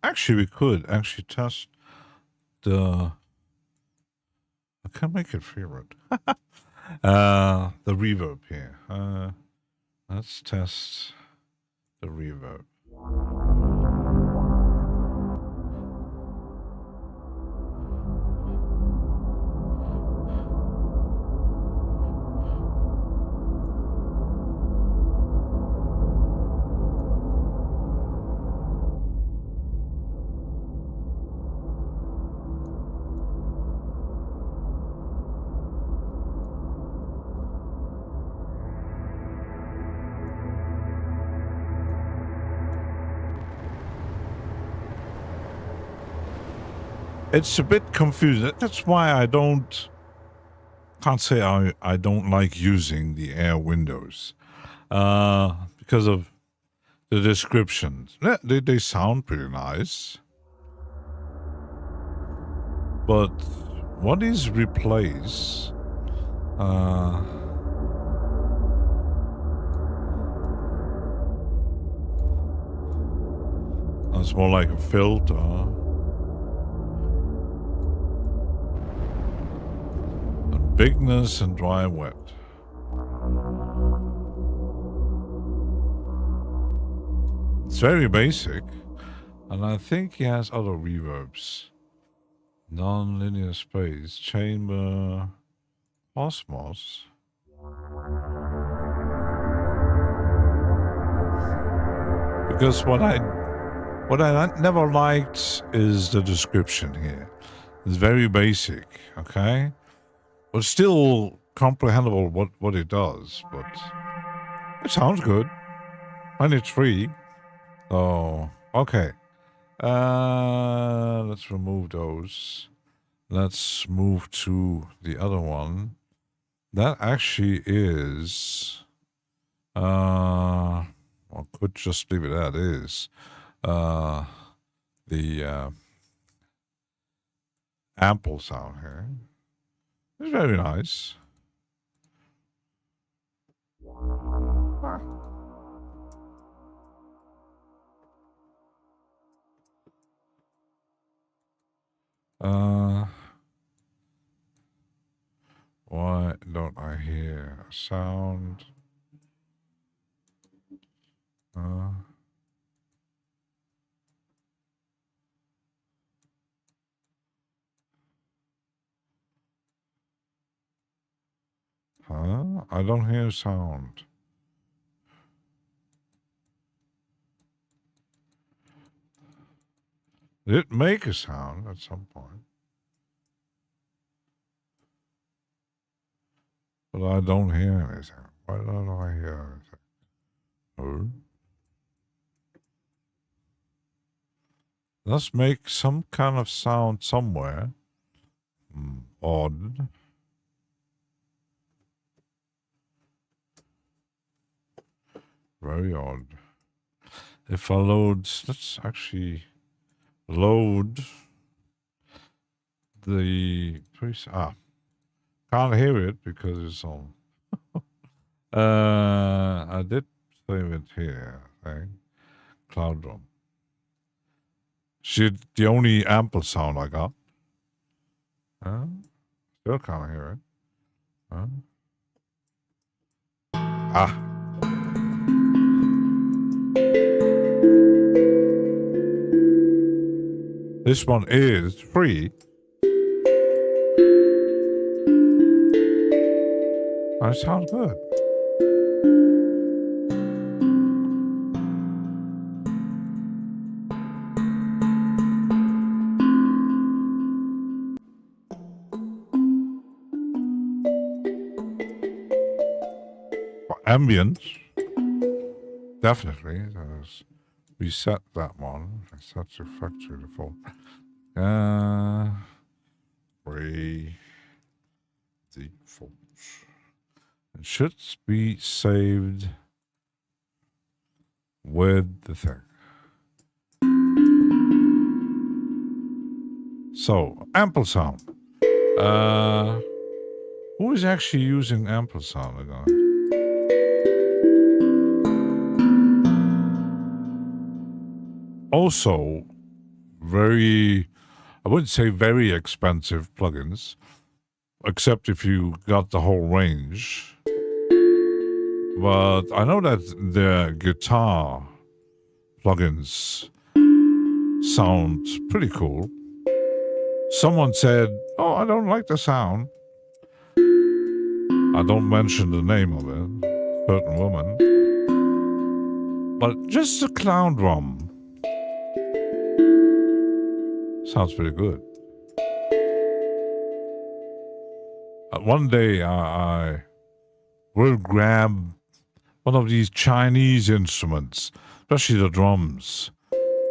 Actually, we could actually test the. I can make it favorite. The reverb here. Let's test the reverb. It's a bit confusing. That's why I can't say I don't like using the Air windows. Because of the descriptions. They sound pretty nice. But what is replace? It's more like a filter. Bigness and dry wet. It's very basic, and I think he has other reverbs. Non-linear space, chamber, cosmos. Because what I never liked is the description here. It's very basic, okay? But still comprehensible what it does, but it sounds good. And it's free. Oh, okay. Let's remove those. Let's move to the other one. That actually is I could just leave it as is. The ample sound here. It's very nice. Why don't I hear a sound? I don't hear sound. Did it make a sound at some point? But I don't hear anything. Why don't I hear anything? Oh. Let's make some kind of sound somewhere. Odd. Very odd. If I load, let's actually load the preset. Can't hear it because it's on. I did save it here, I think. Cloud drum. Shit, the only ample sound I got. Still can't hear it. This one is free. That sounds good. For ambience, definitely. Reset that one. Set to factory default. Free default. It should be saved with the thing. So, ample sound. Who is actually using ample sound again? Also, very, I wouldn't say very expensive plugins, except if you got the whole range. But I know that the guitar plugins sound pretty cool. Someone said, "Oh, I don't like the sound." I don't mention the name of it, certain woman. But just the clown drum sounds pretty good. One day I will grab one of these Chinese instruments, especially the drums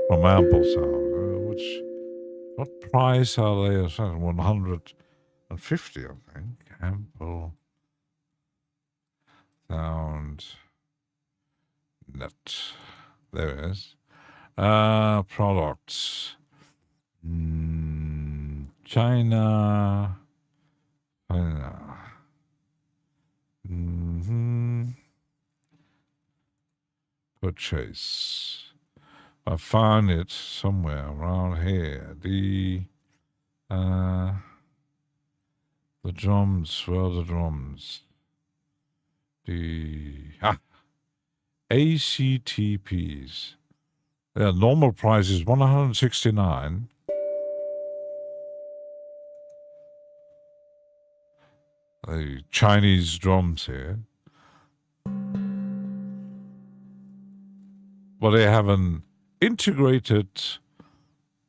from Ample Sound, which, what price are they? 150, I think. Ample Sound Net. There it is. Products. China. Purchase. I found it somewhere around here. The drums. Where are the drums? ACTPs. Yeah, normal price is $169. The Chinese drums here. But they have an integrated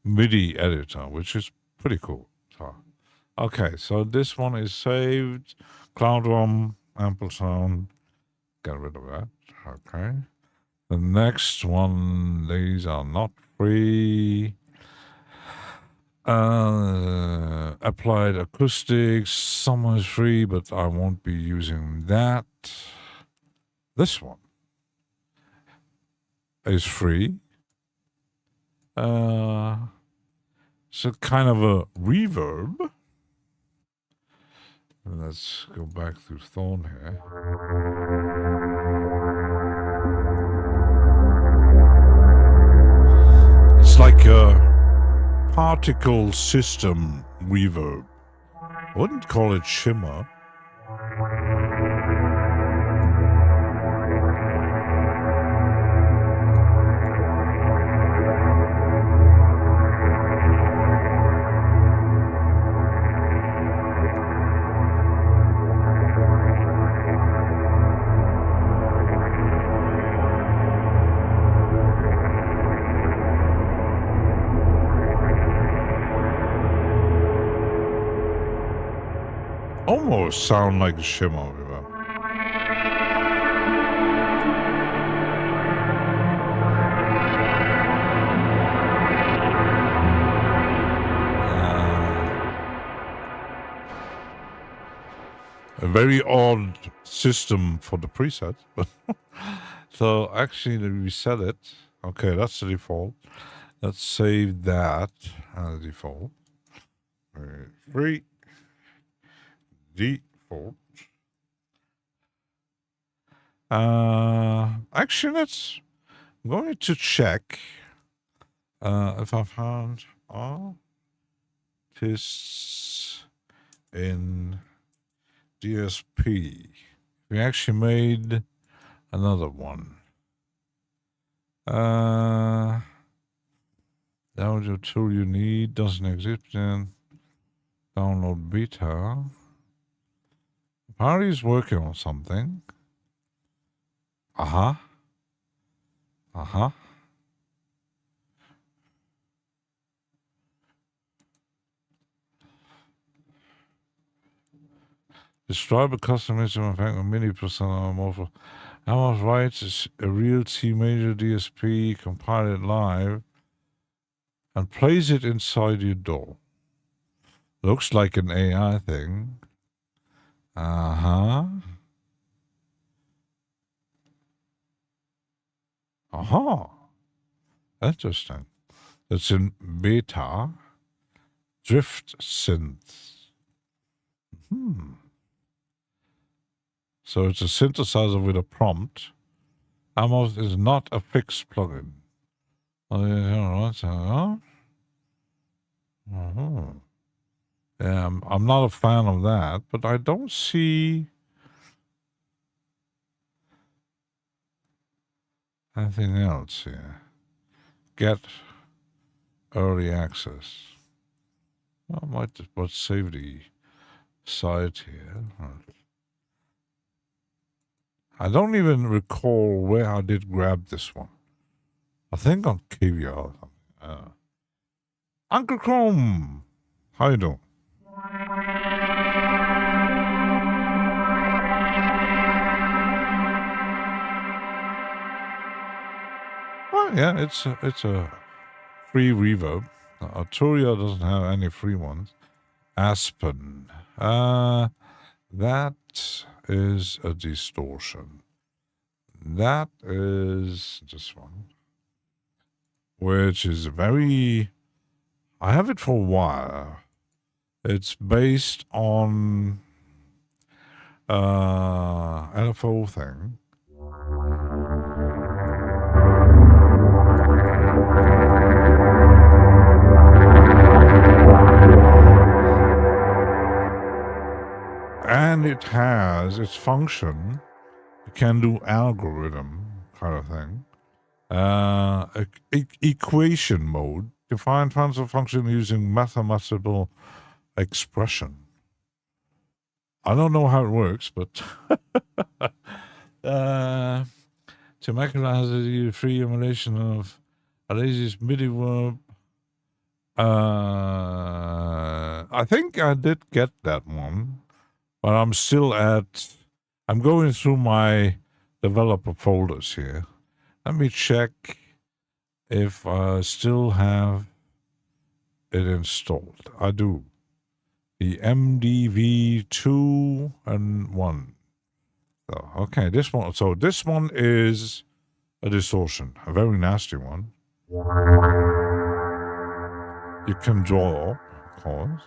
MIDI editor, which is pretty cool. So, okay, so this one is saved. Cloud drum, Ample Sound. Get rid of that. Okay. The next one, these are not free. Applied acoustics, some is free, but I won't be using that. This one is free. It's a kind of a reverb. Let's go back to Thorn here. It's like a particle system reverb. I wouldn't call it shimmer. Almost sound like a shimmer. A very odd system for the preset. So actually, we reset it. Okay, that's the default. Let's save that as default. Free default. Actually, I'm going to check if I found artists in DSP. We actually made another one. Download tool you need doesn't exist in download beta. Apparently he's working on something. Describe a custom instrument effect with mini percent or more for Amos writes is a real C major DSP, compile it live, and plays it inside your DAW. Looks like an AI thing. Interesting. It's in beta. Drift synths. So it's a synthesizer with a prompt. Amos is not a fixed plugin. Oh, yeah, yeah, I'm not a fan of that, but I don't see anything else here. Get early access. I might just save the site here. I don't even recall where I did grab this one. I think on Kivia or something. Uncle Chrome, how you doing? Oh yeah, it's a free reverb. Arturia doesn't have any free ones. Aspen. That is a distortion. That is this one, which is very. I have it for a while. It's based on LFO thing. And it has its function. It can do algorithm kind of thing. Equation mode. Define transfer function using mathematical expression. I don't know how it works, but to maximize the free emulation of a lazy's MIDI verb. I think I did get that one, but I'm still I'm going through my developer folders here. Let me check if I still have it installed. I do. The MDV2 and 1. So, okay, this one. So this one is a distortion, a very nasty one. You can draw, of course.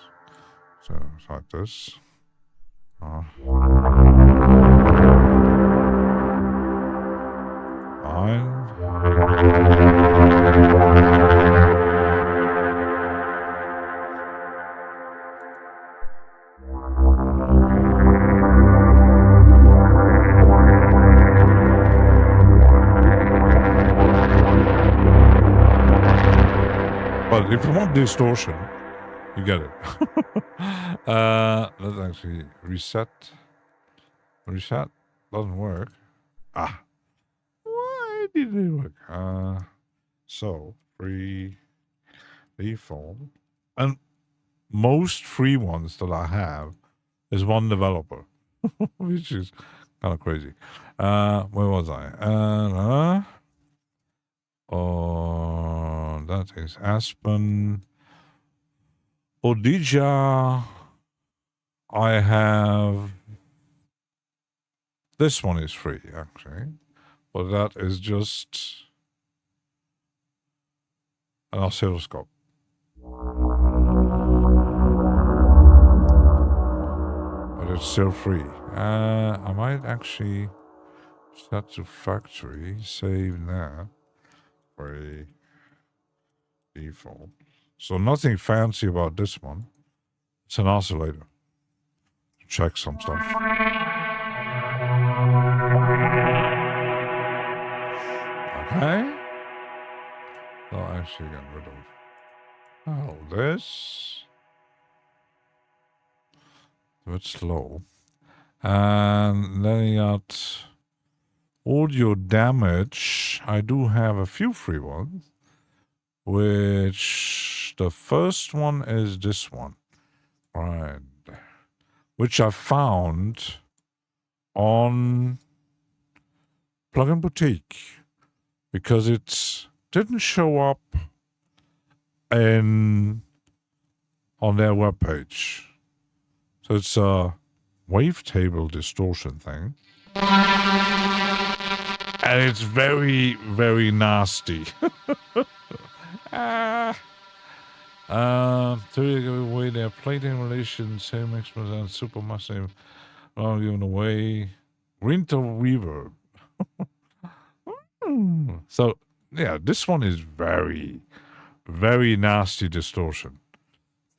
So it's like this. Fine. But if you want distortion, you get it. Let's actually reset. Reset doesn't work. Why did it work? So free default, and most free ones that I have is one developer, which is kind of crazy. Where was I? Oh, that is Aspen. Odija. I have. This one is free, actually. But that is just an oscilloscope. But it's still free. I might actually set to factory, save that. Free default. So nothing fancy about this one. It's an oscillator. Check some stuff. Okay. I'll actually get rid of this. So it's slow. And then you got audio damage. I do have a few free ones. Which the first one is this one. Right. Which I found on Plugin Boutique because it didn't show up on their webpage. So it's a wavetable distortion thing. And it's very, very nasty. To give away their plating relations, same experts and supermassive, all given away. Winter reverb. So yeah, this one is very, very nasty distortion.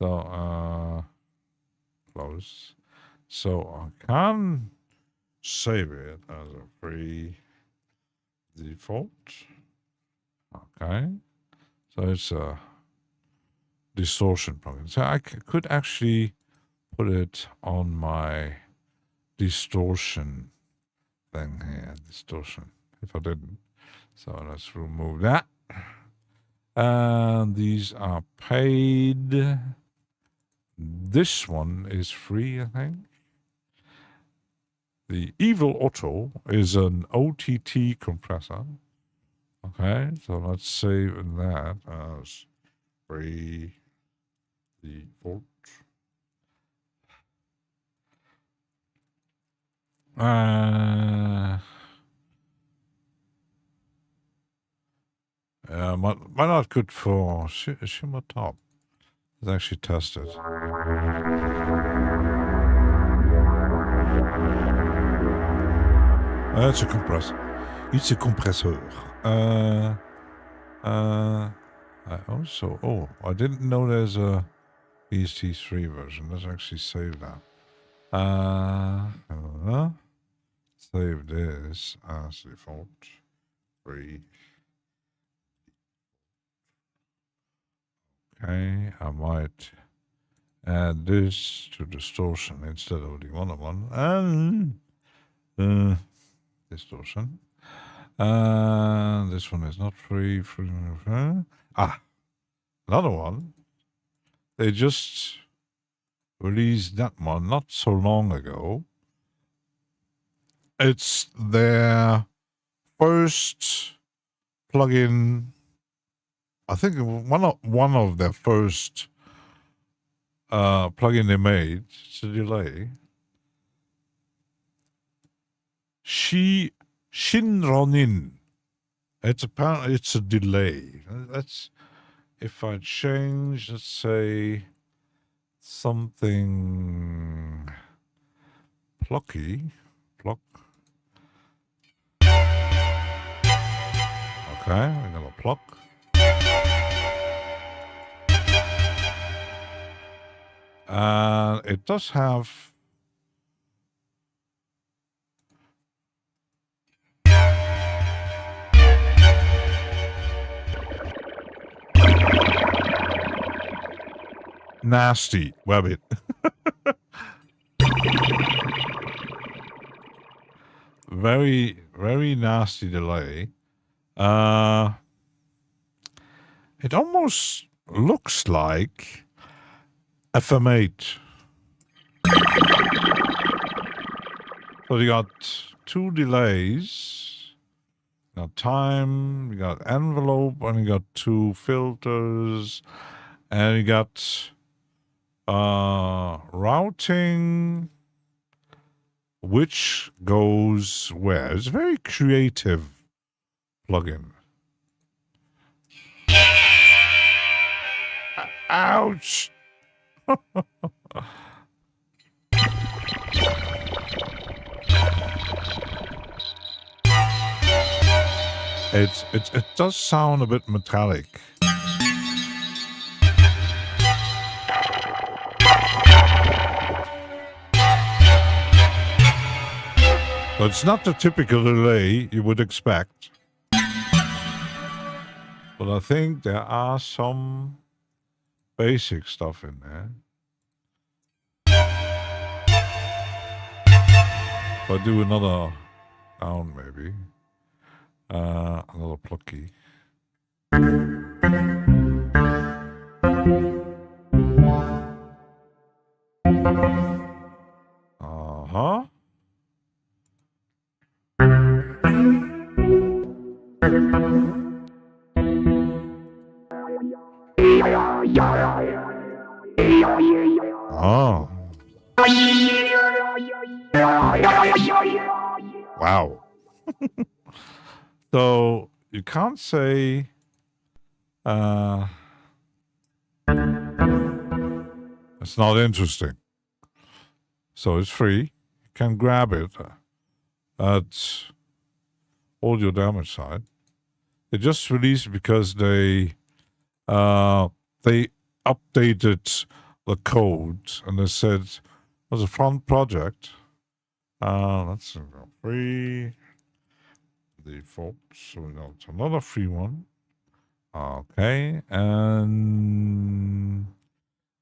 So, close. So I can save it as a free default. Okay. So it's a distortion plugin. So I could actually put it on my distortion thing here. Distortion. If I didn't. So let's remove that. And these are paid. This one is free, I think. The Evil Auto is an OTT compressor. Okay, so let's save that as free default. Might not good for Shimmer Top. Let's actually test it. It's a compressor. It's a compressor. I also, I didn't know there's a EST3 version. Let's actually save that. Save this as default. Free. Okay, I might add this to distortion instead of the other one. And distortion. This one is not free. Another one. They just released that one not so long ago. It's their first plugin. I think one of their first plugin they made. It's a delay. Shinronin. It's a delay. That's if I change, let's say something plucky. Pluck. Okay, we're gonna pluck. And it does have nasty Webbit. Very, very nasty delay. It almost looks like FM8. So you got two delays. You got time, you got envelope, and you got two filters, and you got routing, which goes where. It's a very creative plugin. Ouch! It does sound a bit metallic. So it's not the typical delay you would expect. But I think there are some basic stuff in there. If I do another down, maybe. Another plucky. Uh-huh. Oh. Wow. So you can't say it's not interesting. So it's free. You can grab it at Audio Damage side. They just released because they updated the code and they said it was a fun project. Let's go free default. So now it's another free one. Okay, and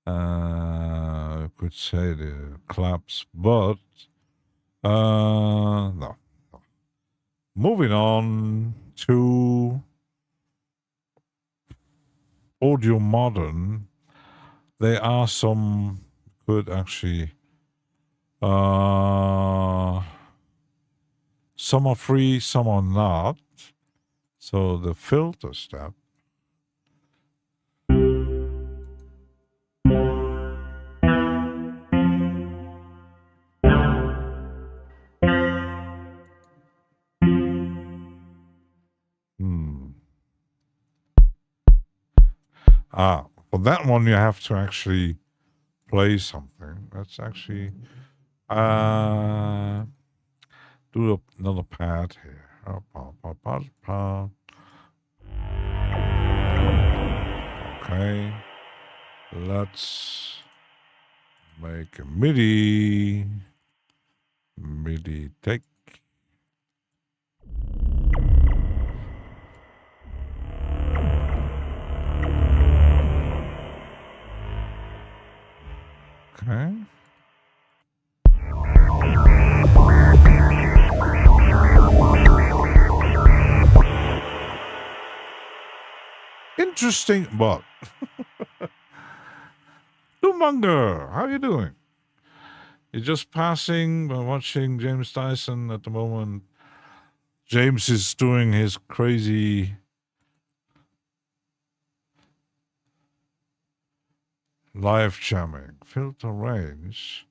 I could say the collapse, but no. Moving on to Audio Modern, there are some good actually. Some are free, some are not. So the filter step. For that one, you have to actually play something. Let's actually do another pad here. Okay. Let's make a MIDI take. Okay. Interesting, but Dumanger, how you doing? You're just passing by watching James Dyson at the moment. James is doing his crazy live jamming. Filter range.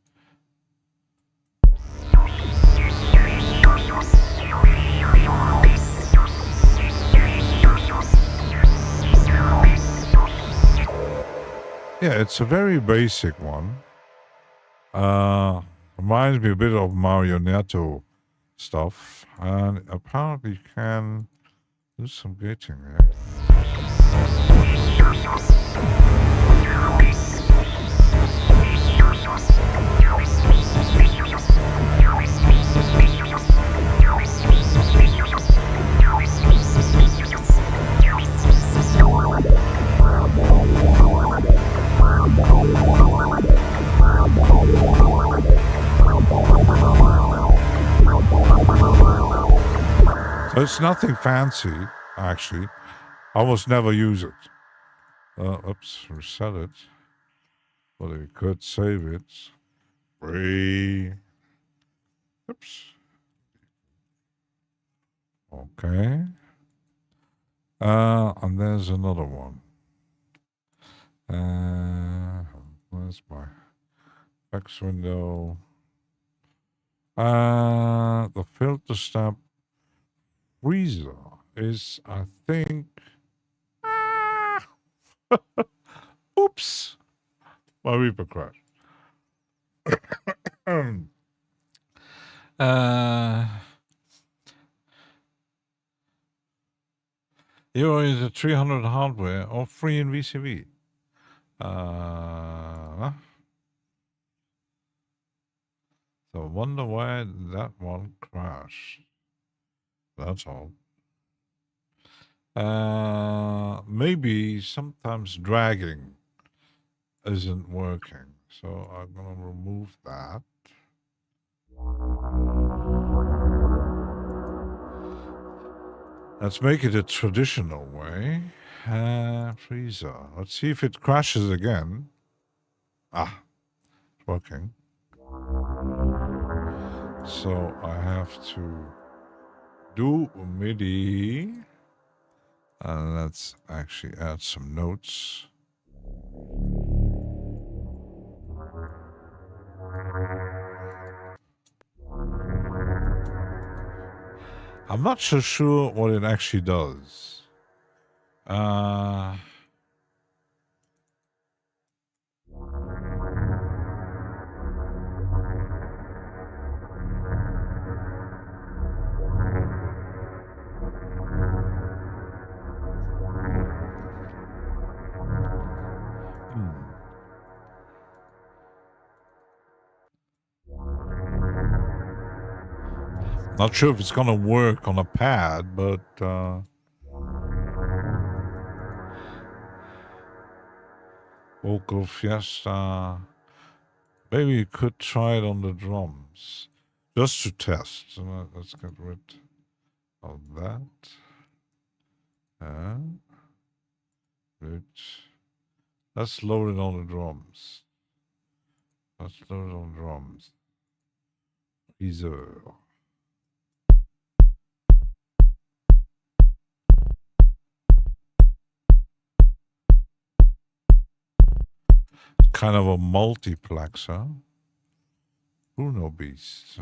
Yeah, it's a very basic one. Reminds me a bit of Marionetto stuff. And apparently you can do some gating there. So it's nothing fancy, actually. I almost never use it. Oops, reset it. But we could save it. Free. Oops. Okay. And there's another one. Where's my effects window? The filter step freezer is, I think. Oops. My Reaper crashed. Euro is a 300 hardware or free in VCV. So I wonder why that one crashed. That's all. Maybe sometimes dragging isn't working. So I'm going to remove that. Let's make it a traditional way. Freezer. Let's see if it crashes again. It's working. So I have to do MIDI. And let's actually add some notes. I'm not so sure what it actually does. Not sure if it's gonna work on a pad, but vocal fiesta. Maybe you could try it on the drums, just to test. So let's get rid of that. Good. Let's load it on the drums. Let's load it on drums. Reserve. Kind of a multiplexer. Bruno Beast.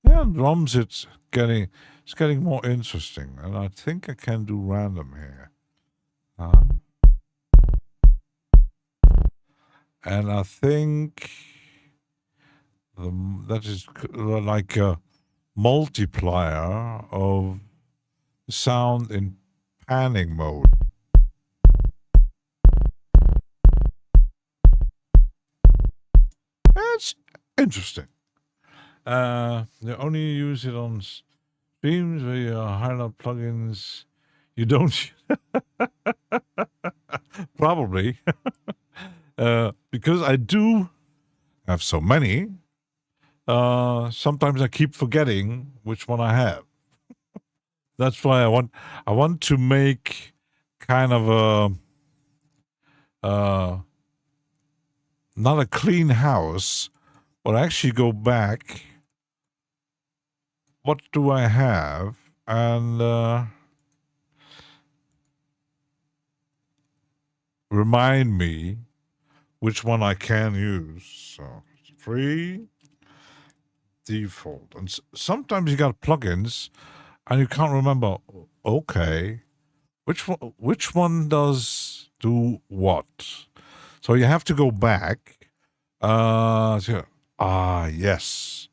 Yeah, drums it's getting more interesting, and I think I can do random here. And I think that is like a multiplier of sound in panning mode. It's interesting. They only use it on streams where you highlight plugins. You don't probably because I do have so many. Sometimes I keep forgetting which one I have. That's why I want to make kind of a not a clean house, but actually go back. What do I have? And remind me which one I can use. So free default, and sometimes you got plugins and you can't remember. Okay, which one does do what? So you have to go back. Yes,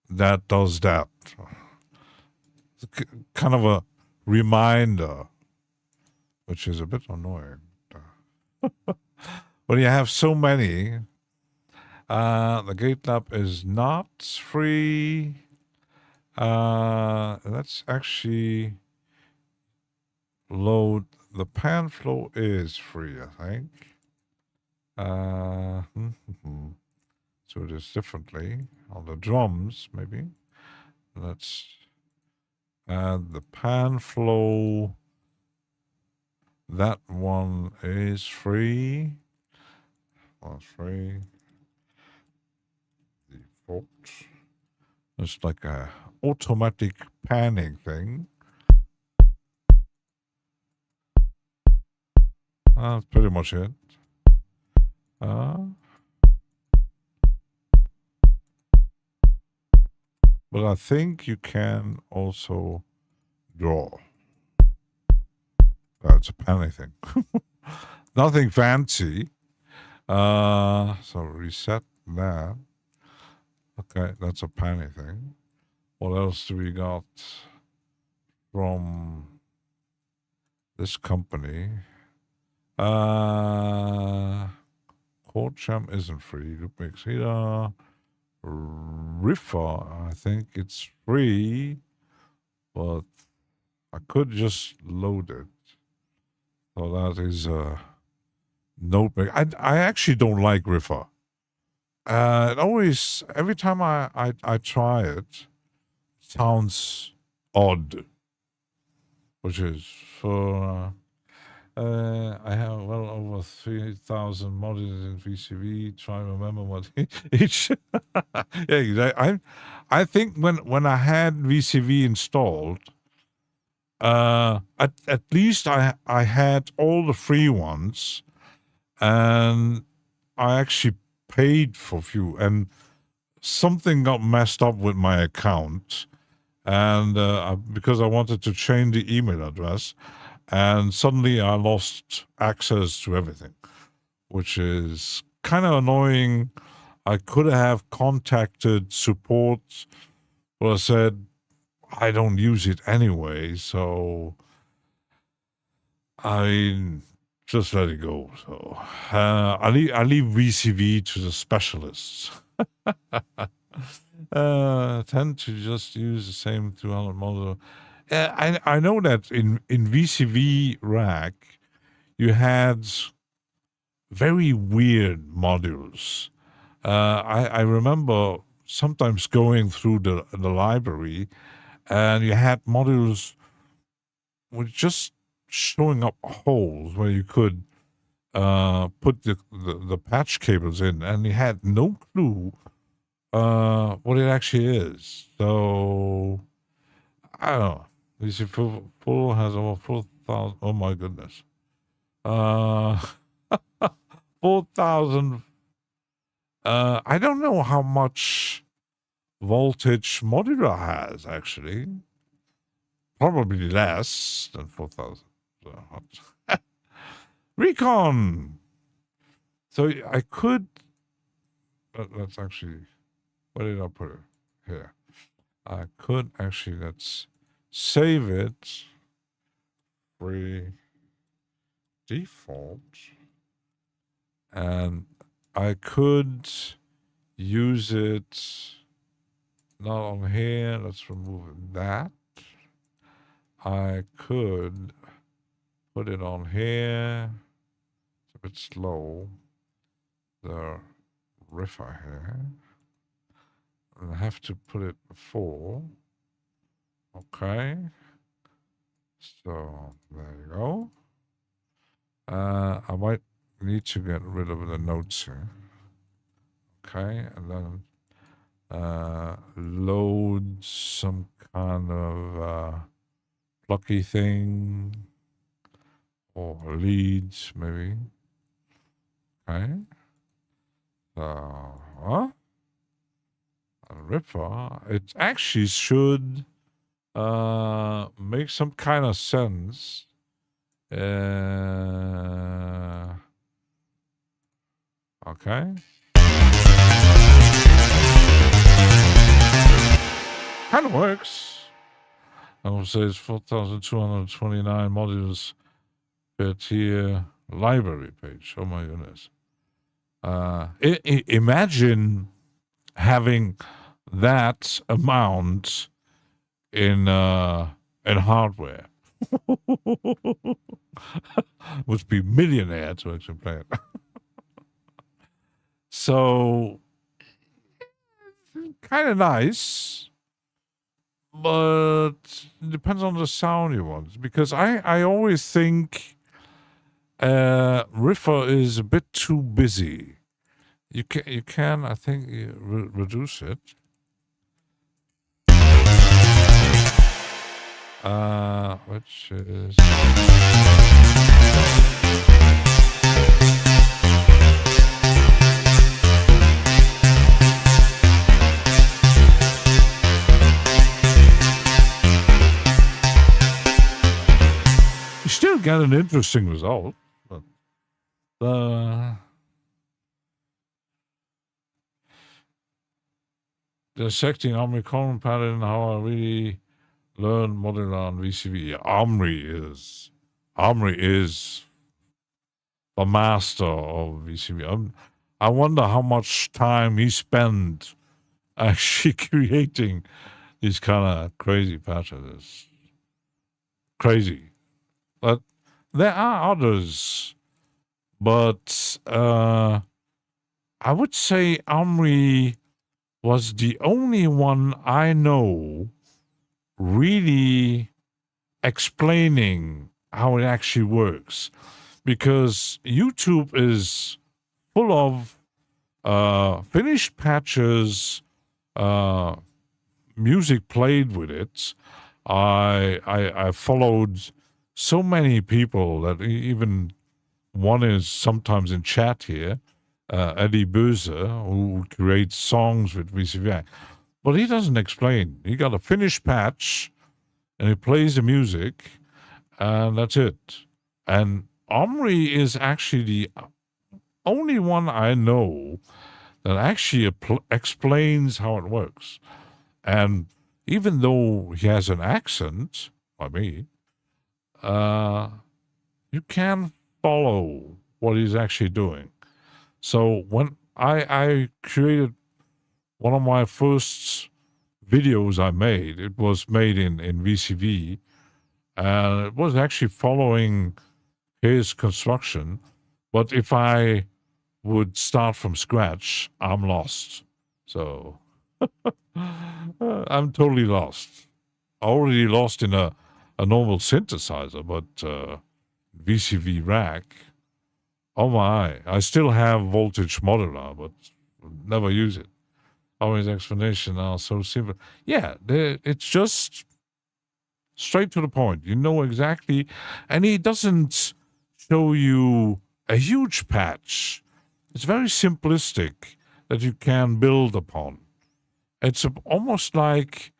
that does that. Kind of a reminder, which is a bit annoying. When you have so many, the gate lab is not free. Let's actually load. The pan flow is free, I think. So it is differently on the drums, maybe. Let's add the pan flow. That one is free. Well, free. Default. It's like a automatic panning thing. That's pretty much it. But I think you can also draw. It's a panning thing. Nothing fancy. So reset that. Okay, that's a panning thing. What else do we got from this company? Chord Jam isn't free. Loop Mix Heater. Riffer, I think it's free, but I could just load it. So that is a notebook. I actually don't like Riffer. It always, every time I try it, sounds odd. Which is for I have well over 3,000 modules in VCV. Try to remember what each. Yeah, exactly. I think when I had VCV installed, at least I had all the free ones, and I actually paid for a few, and something got messed up with my account, and because I wanted to change the email address, and suddenly I lost access to everything, which is kind of annoying. I could have contacted support, but I said I don't use it anyway, so I just let it go. So I leave VCV to the specialists. Tend to just use the same 200 model. I know that in VCV rack you had very weird modules. I remember sometimes going through the library, and you had modules with just showing up holes where you could put the patch cables in, and you had no clue what it actually is. So I don't know. This full has over 4,000. Oh my goodness. 4,000. I don't know how much voltage modular has actually. Probably less than 4,000. So, Recon. So I could. Let's actually. Where did I put it? Here. I could actually. Let's save it. Free default. And I could use it not on here. Let's remove that. I could put it on here. It's a bit slow. The riffer here. And I have to put it before. Okay. So there you go. I might need to get rid of the notes here. Okay, and then load some kind of plucky thing or leads maybe. Okay. So Ripper, it actually should make some kind of sense. Okay. Kind of works. I will say it's 4,229 modules per tier library page. Oh my goodness. Imagine having that amount in hardware. Would be millionaire to actually play it. So kind of nice, but it depends on the sound you want. Because I always think Riffer is a bit too busy. You can I think reduce it. Which is you still get an interesting result, but dissecting Omri column pattern, how I really learn modular on VCV. Omri is the master of VCV. I wonder how much time he spent actually creating these kind of crazy patterns. Crazy. But there are others. But I would say Omri was the only one I know really explaining how it actually works, because YouTube is full of finished patches, music played with it. I followed so many people that even one is sometimes in chat here, Eddie Böse, who creates songs with VCVI. But he doesn't explain. He got a finished patch, and he plays the music, and that's it. And Omri is actually the only one I know that actually explains how it works. And even though he has an accent, like me, you can follow what he's actually doing. So when I created one of my first videos I made, it was made in VCV, and it was actually following his construction. But if I would start from scratch, I'm lost. So I'm totally lost. Already lost in a normal synthesizer, but VCV rack. Oh my! I still have voltage modular, but never use it. Always explanation are so simple. Yeah, it's just straight to the point. You know exactly, and he doesn't show you a huge patch. It's very simplistic that you can build upon. It's almost like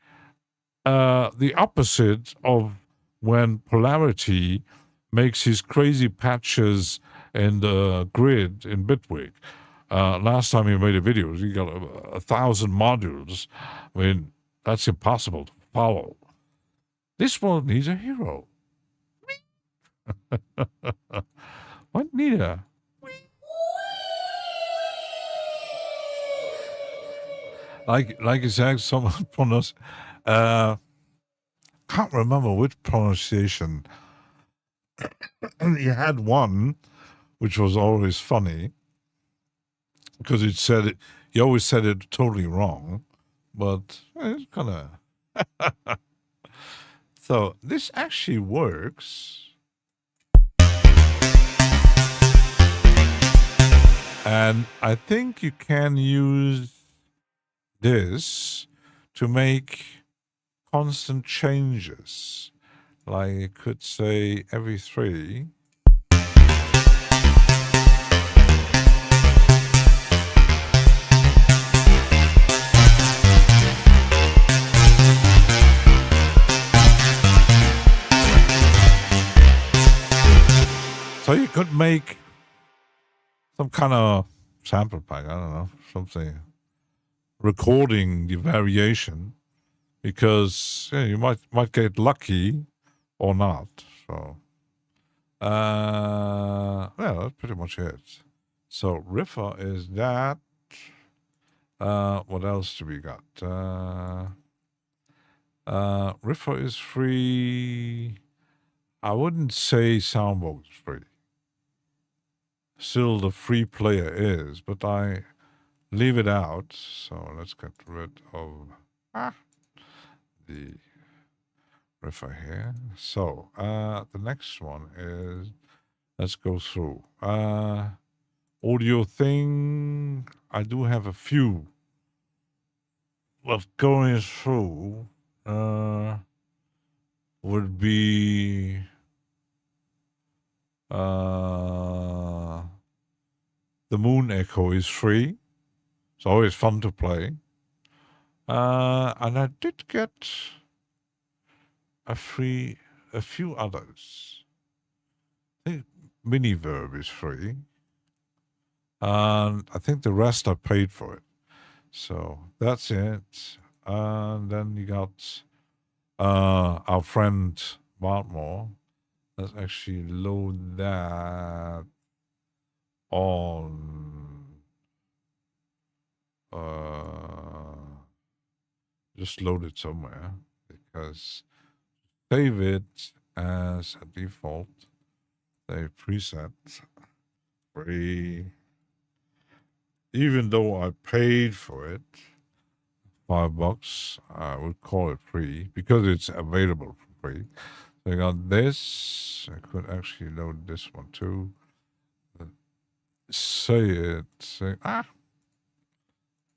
the opposite of when polarity makes his crazy patches in the grid in Bitwig. Last time he made a video, he got 1,000 modules. I mean, that's impossible to follow. This one needs a hero. What need a? Like you said, someone pronounced. Can't remember which pronunciation. He had one, which was always funny, because he said it. He always said it totally wrong, but it's kind of. So this actually works. And I think you can use this to make constant changes. Like you could say every 3. So you could make some kind of sample pack, I don't know, something, recording the variation, because you might get lucky or not. So, yeah, that's pretty much it. So Riffer is that. What else do we got? Riffer is free. I wouldn't say Soundbox is free. Still, the free player is, but I leave it out. So let's get rid of the Riffer here. So the next one is, let's go through. Audio thing, I do have a few. But going through would be the Moon Echo is free. It's always fun to play. And I did get a few others. I think Miniverb is free. And I think the rest I paid for it. So that's it. And then you got our friend Bartmore. Let's actually load that on. Just load it somewhere, because save it as a default. Save preset free. Even though I paid for it, $5, I would call it free because it's available for free. So I got this. I could actually load this one too. Say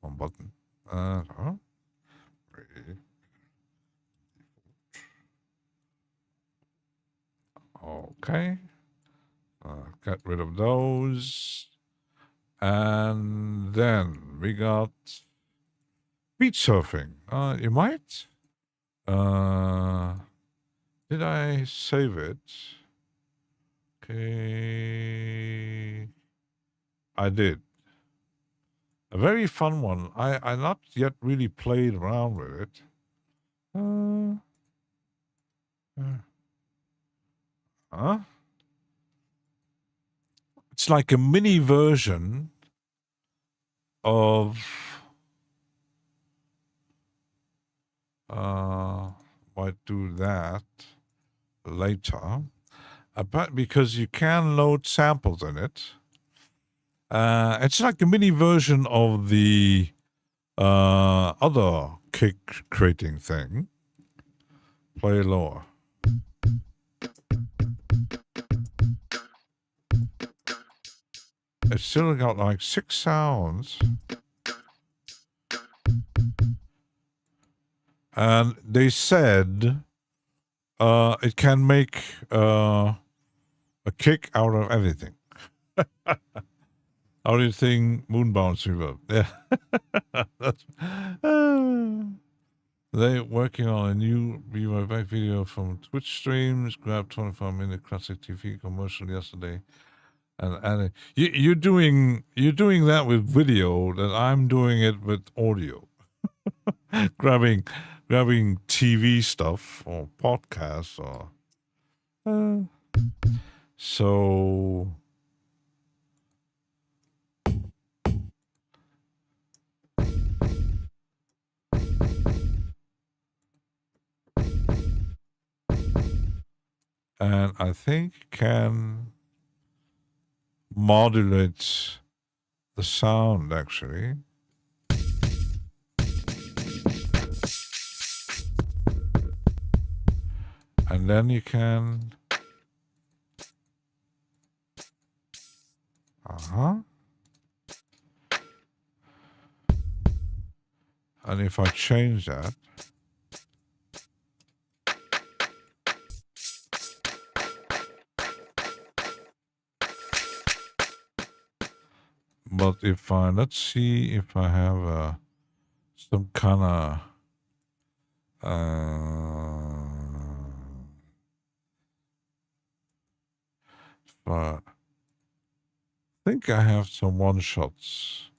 one button. Free. Okay. Get rid of those. And then we got beat surfing. You might. Did I save it? Okay. I did. A very fun one. I not yet really played around with it. Huh? It's like a mini version of might do that later. But because you can load samples in it. It's like a mini version of the other kick creating thing. Play lower. It's still got like 6 sounds. And they said it can make a kick out of everything. How do you think Moonbound's reverb? Yeah. They're working on a new Be Right Back video from Twitch streams. Grabbed 25-minute classic TV commercial yesterday. And you're doing that with video, that I'm doing it with audio. grabbing TV stuff or podcasts or so. And I think can modulate the sound actually. And then you can and if I change that, but if I, let's see if I have some kind of but I think I have some one shots.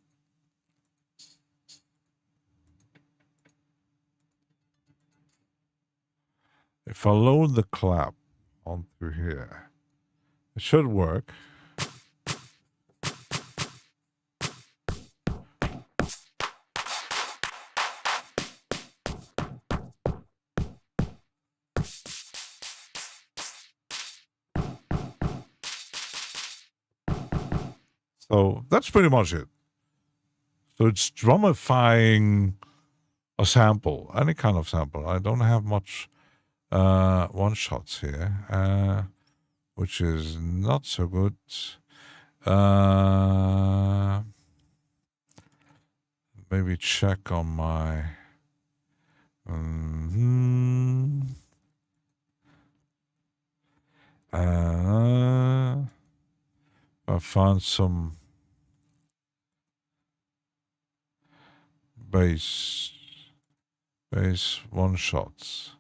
If I load the clap onto here, it should work. So that's pretty much it. So it's drumifying a sample, any kind of sample. I don't have much one shots here, which is not so good. Maybe check on my. I found some bass one shots.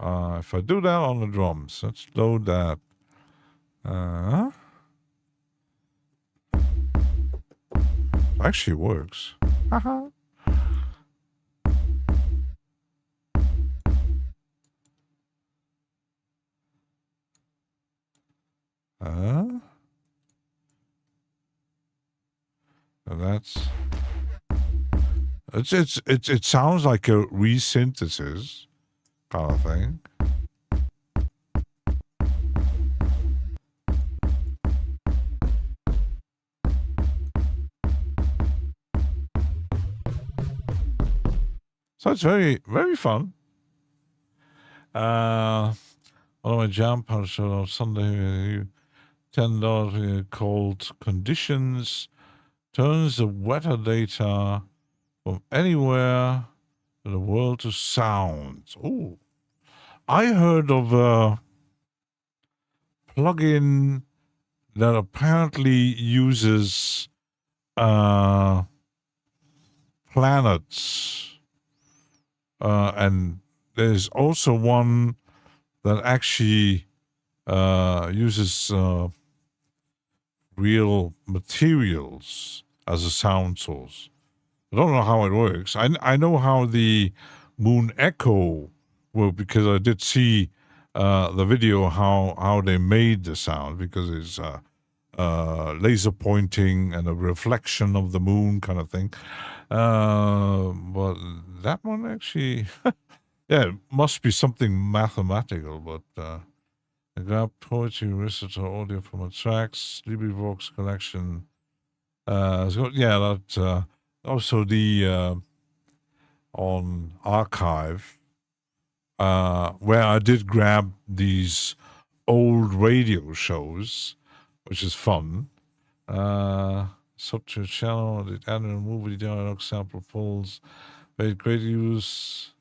If I do that on the drums, let's load that. Actually works. Haha. That's it sounds like a resynthesis kind of thing. So it's very, very fun. One of my jam punch on Sunday, $10 called Conditions, turns the weather data from anywhere in the world to sounds. Oh, I heard of a plugin that apparently uses planets. And there's also one that actually uses real materials as a sound source. I don't know how it works. I know how the Moon Echo worked because I did see the video how they made the sound, because it's laser pointing and a reflection of the moon kind of thing. But that one actually, yeah, it must be something mathematical. But I grabbed poetry, recital audio from a tracks, LibriVox collection. Yeah, that also the on archive, where I did grab these old radio shows, which is fun. Subject channel, the annual movie dialogue sample pulls, made great use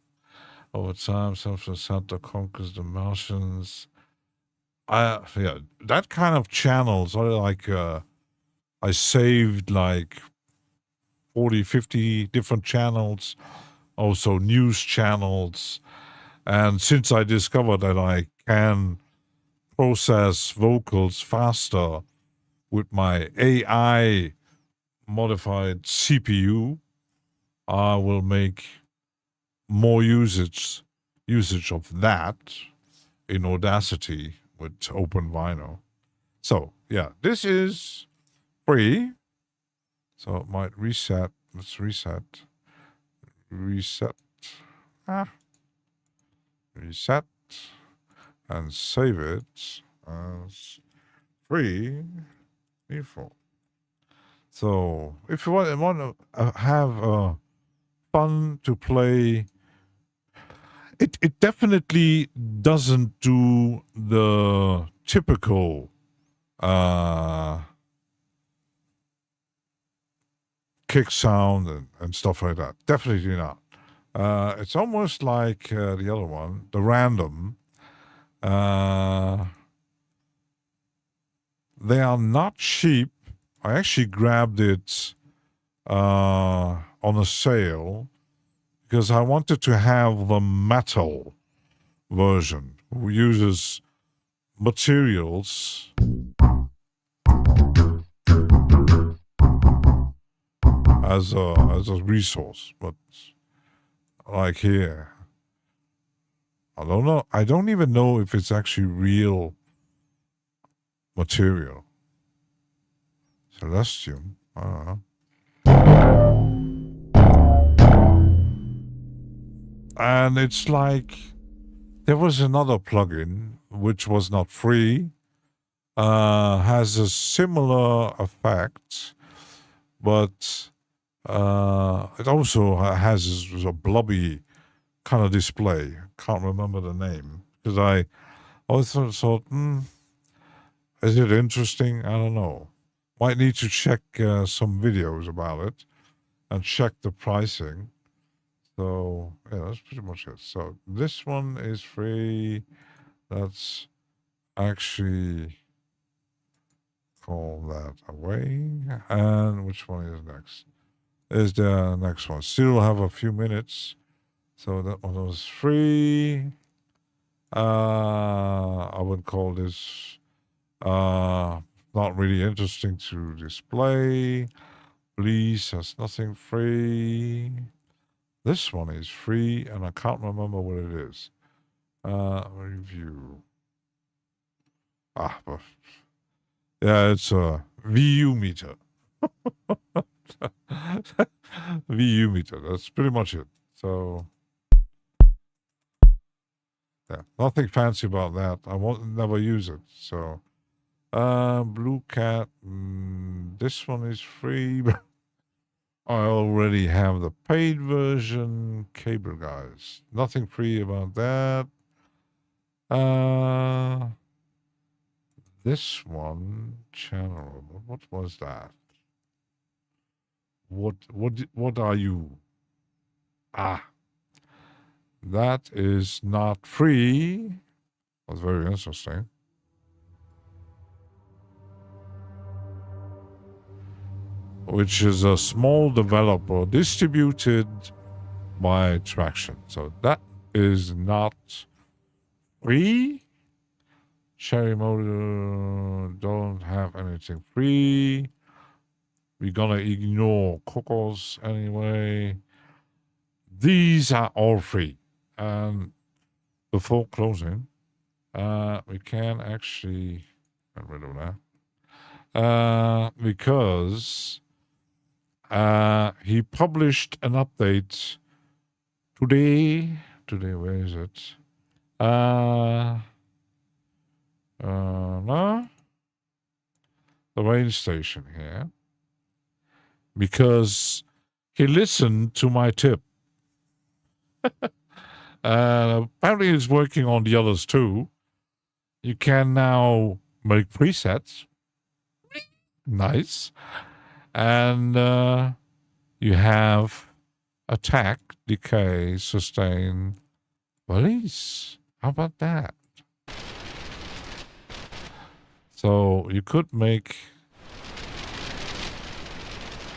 over time. Something Santa conquers the Martians. Yeah, that kind of channels are like I saved like 40, 50 different channels, also news channels. And since I discovered that I can process vocals faster with my AI modified CPU, I will make more usage of that in Audacity with OpenVino. So yeah, this is free. So it might reset. Let's reset. Reset. Reset. And save it as free default. So if you want to have fun to play, it definitely doesn't do the typical kick sound and stuff like that. Definitely not. It's almost like the other one, the random. They are not cheap. I actually grabbed it on a sale because I wanted to have the metal version, who uses materials as a resource. But like here, I don't know. I don't even know if it's actually real material. Celestium. I don't know. And it's like there was another plugin which was not free, has a similar effect, but it also has a blobby kind of display. Can't remember the name because I also thought, is it interesting? I don't know. Might need to check some videos about it and check the pricing. So yeah, that's pretty much it. So this one is free. Let's actually call that away. And which one is next? Is the next one. Still have a few minutes. So that one was free. I would call this not really interesting to display. Please has nothing free. This one is free, and I can't remember what it is. Review. But yeah, it's a VU meter. VU meter. That's pretty much it. So yeah, nothing fancy about that. I won't never use it. So Blue Cat. This one is free. I already have the paid version. Cable guys. Nothing free about that. This one channel. What was that? What are you? That is not free. That's very interesting. Which is a small developer distributed by Traction. So that is not free. Cherry Motor don't have anything free. We're gonna ignore Cocos anyway. These are all free. And before closing, We can actually get rid of that. Because he published an update today. Today, where is it? No, the rain station here. Because he listened to my tip. Apparently, he's working on the others too. You can now make presets. Nice. And you have attack, decay, sustain, release. How about that? So you could make.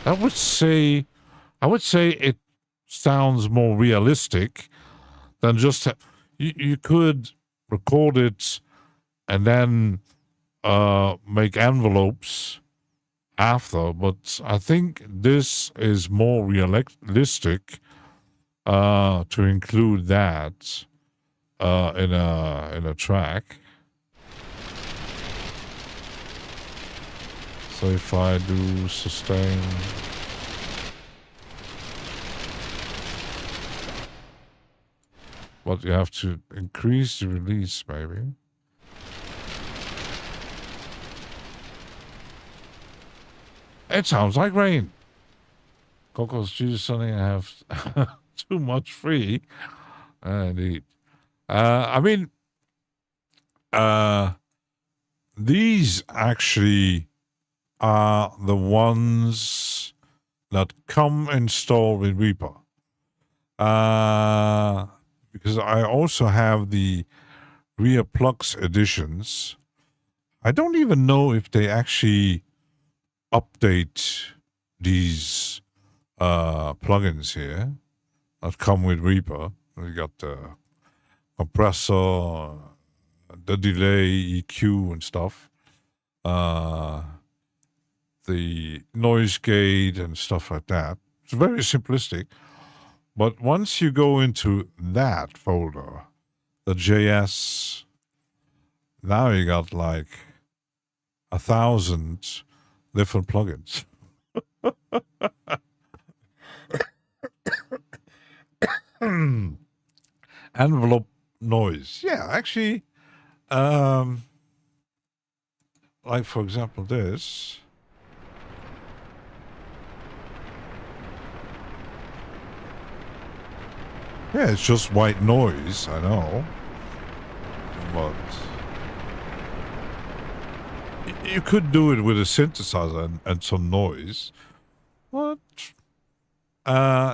I would say it sounds more realistic than just you could record it and then make envelopes after, but I think this is more realistic to include that in a track. So if I do sustain, but you have to increase the release, maybe. It sounds like rain. Coco's juice, Sonny, I have too much free. Indeed. I mean, these actually are the ones that come installed with Reaper. Because I also have the Rear Plux editions. I don't even know if they actually update these plugins here that come with Reaper. We got the compressor, the delay, EQ, and stuff. The noise gate and stuff like that. It's very simplistic. But once you go into that folder, the JS, now you got like 1,000 different plugins. Envelope noise. Yeah, actually, like for example, this. Yeah, it's just white noise, I know. But you could do it with a synthesizer and some noise. But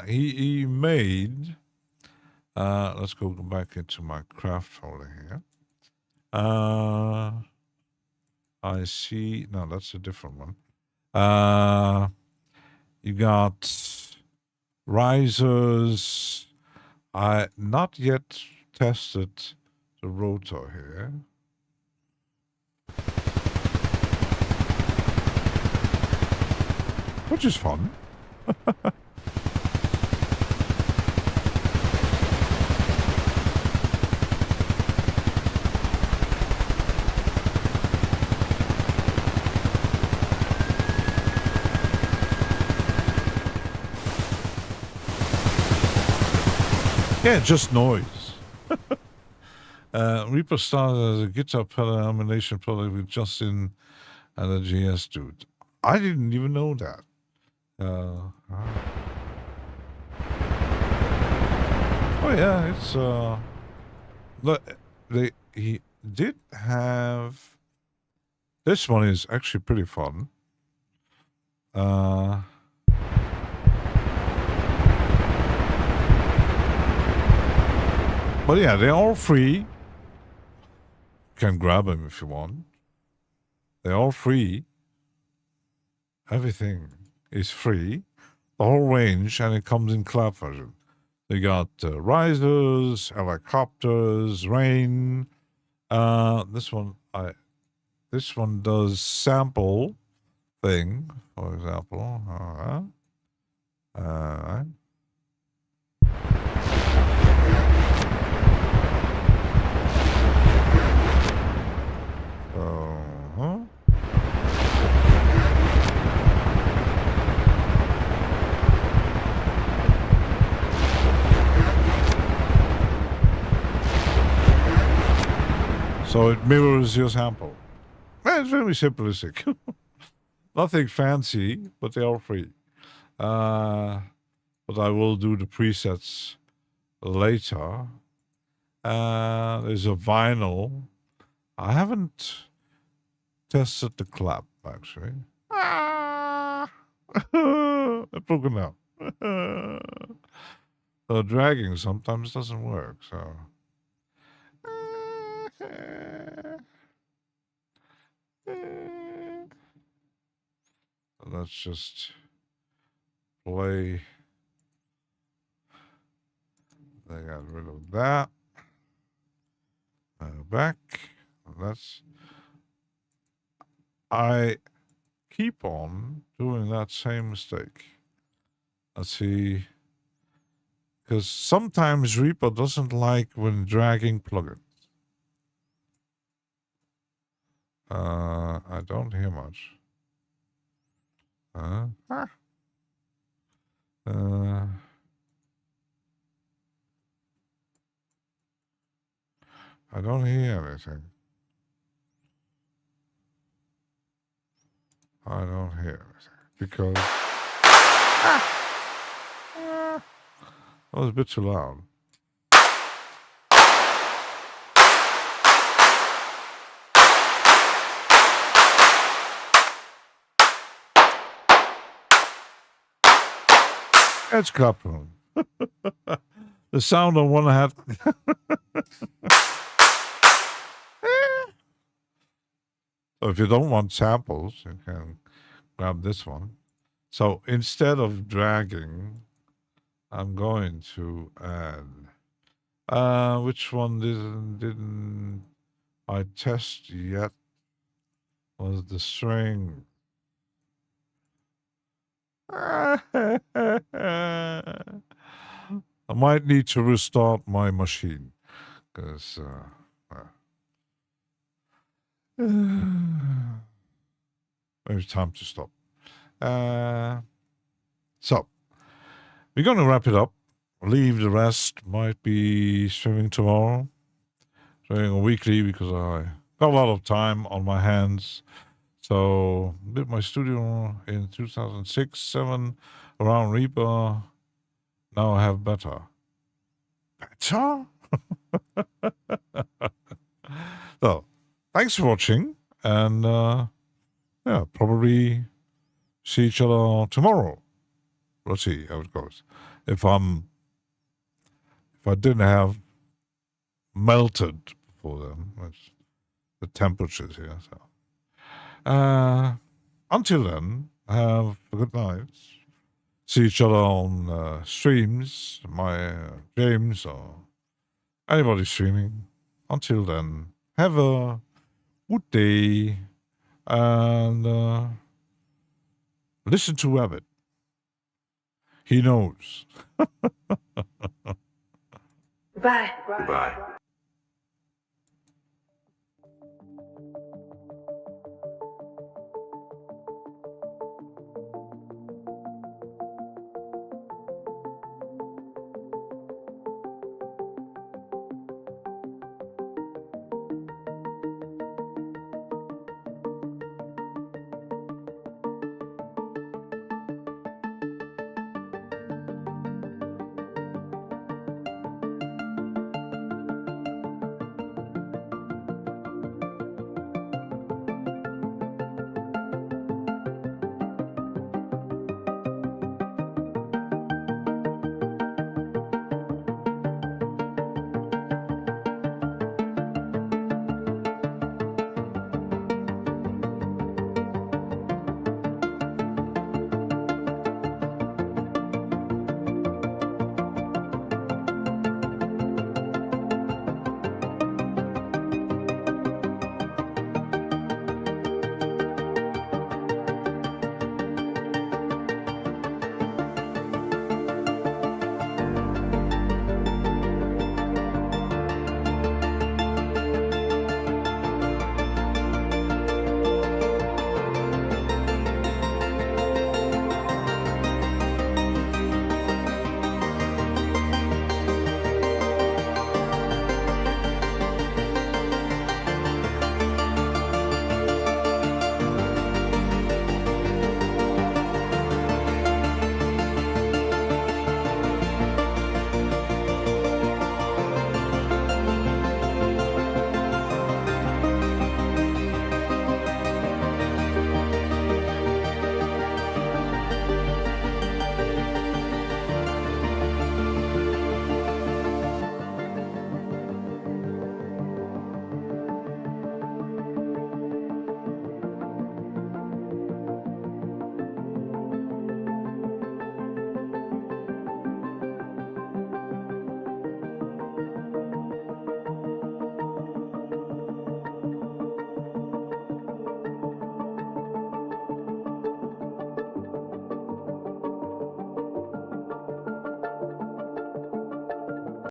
he made. Let's go back into my craft folder here. I see. No, that's a different one. You got risers. I not yet tested the rotor here. Which is fun. Yeah, just noise. Reaper started as a guitar pedal elimination product with Justin and a GS dude. I didn't even know that. Oh yeah, it's look, he did have. This one is actually pretty fun. But yeah, they're all free. You can grab them if you want. They're all free. Everything is free. The whole range, and it comes in cloud version. They got risers, helicopters, rain. This one does sample thing, for example. So it mirrors your sample. It's very simplistic. Nothing fancy, but they are free. But I will do the presets later. There's a vinyl. I haven't tested the clap, actually. It's broken out. So dragging sometimes doesn't work, so. Let's just play. They got rid of that. Back. I keep on doing that same mistake. Let's see. Because sometimes Reaper doesn't like when dragging plugins. I don't hear much. I don't hear anything. I don't hear anything. Because that was a bit too loud. It's clapping. The sound on one hat. So if you don't want samples, you can grab this one. So instead of dragging, I'm going to add. Which one didn't I test yet? Was the string. I might need to restart my machine because maybe it's time to stop. So we're going to wrap it up. Leave the rest. Might be streaming tomorrow. Doing a weekly because I got a lot of time on my hands. So did my studio in 2006, 7 around Reaper. Now I have better. Better? So thanks for watching, and yeah, probably see each other tomorrow. Let's see how it goes. If I didn't have melted before then, it's the temperatures here. So until then, have a good night. See each other on streams, my games, or anybody streaming. Until then, have a good day and listen to Rabbit. He knows. Bye. Bye.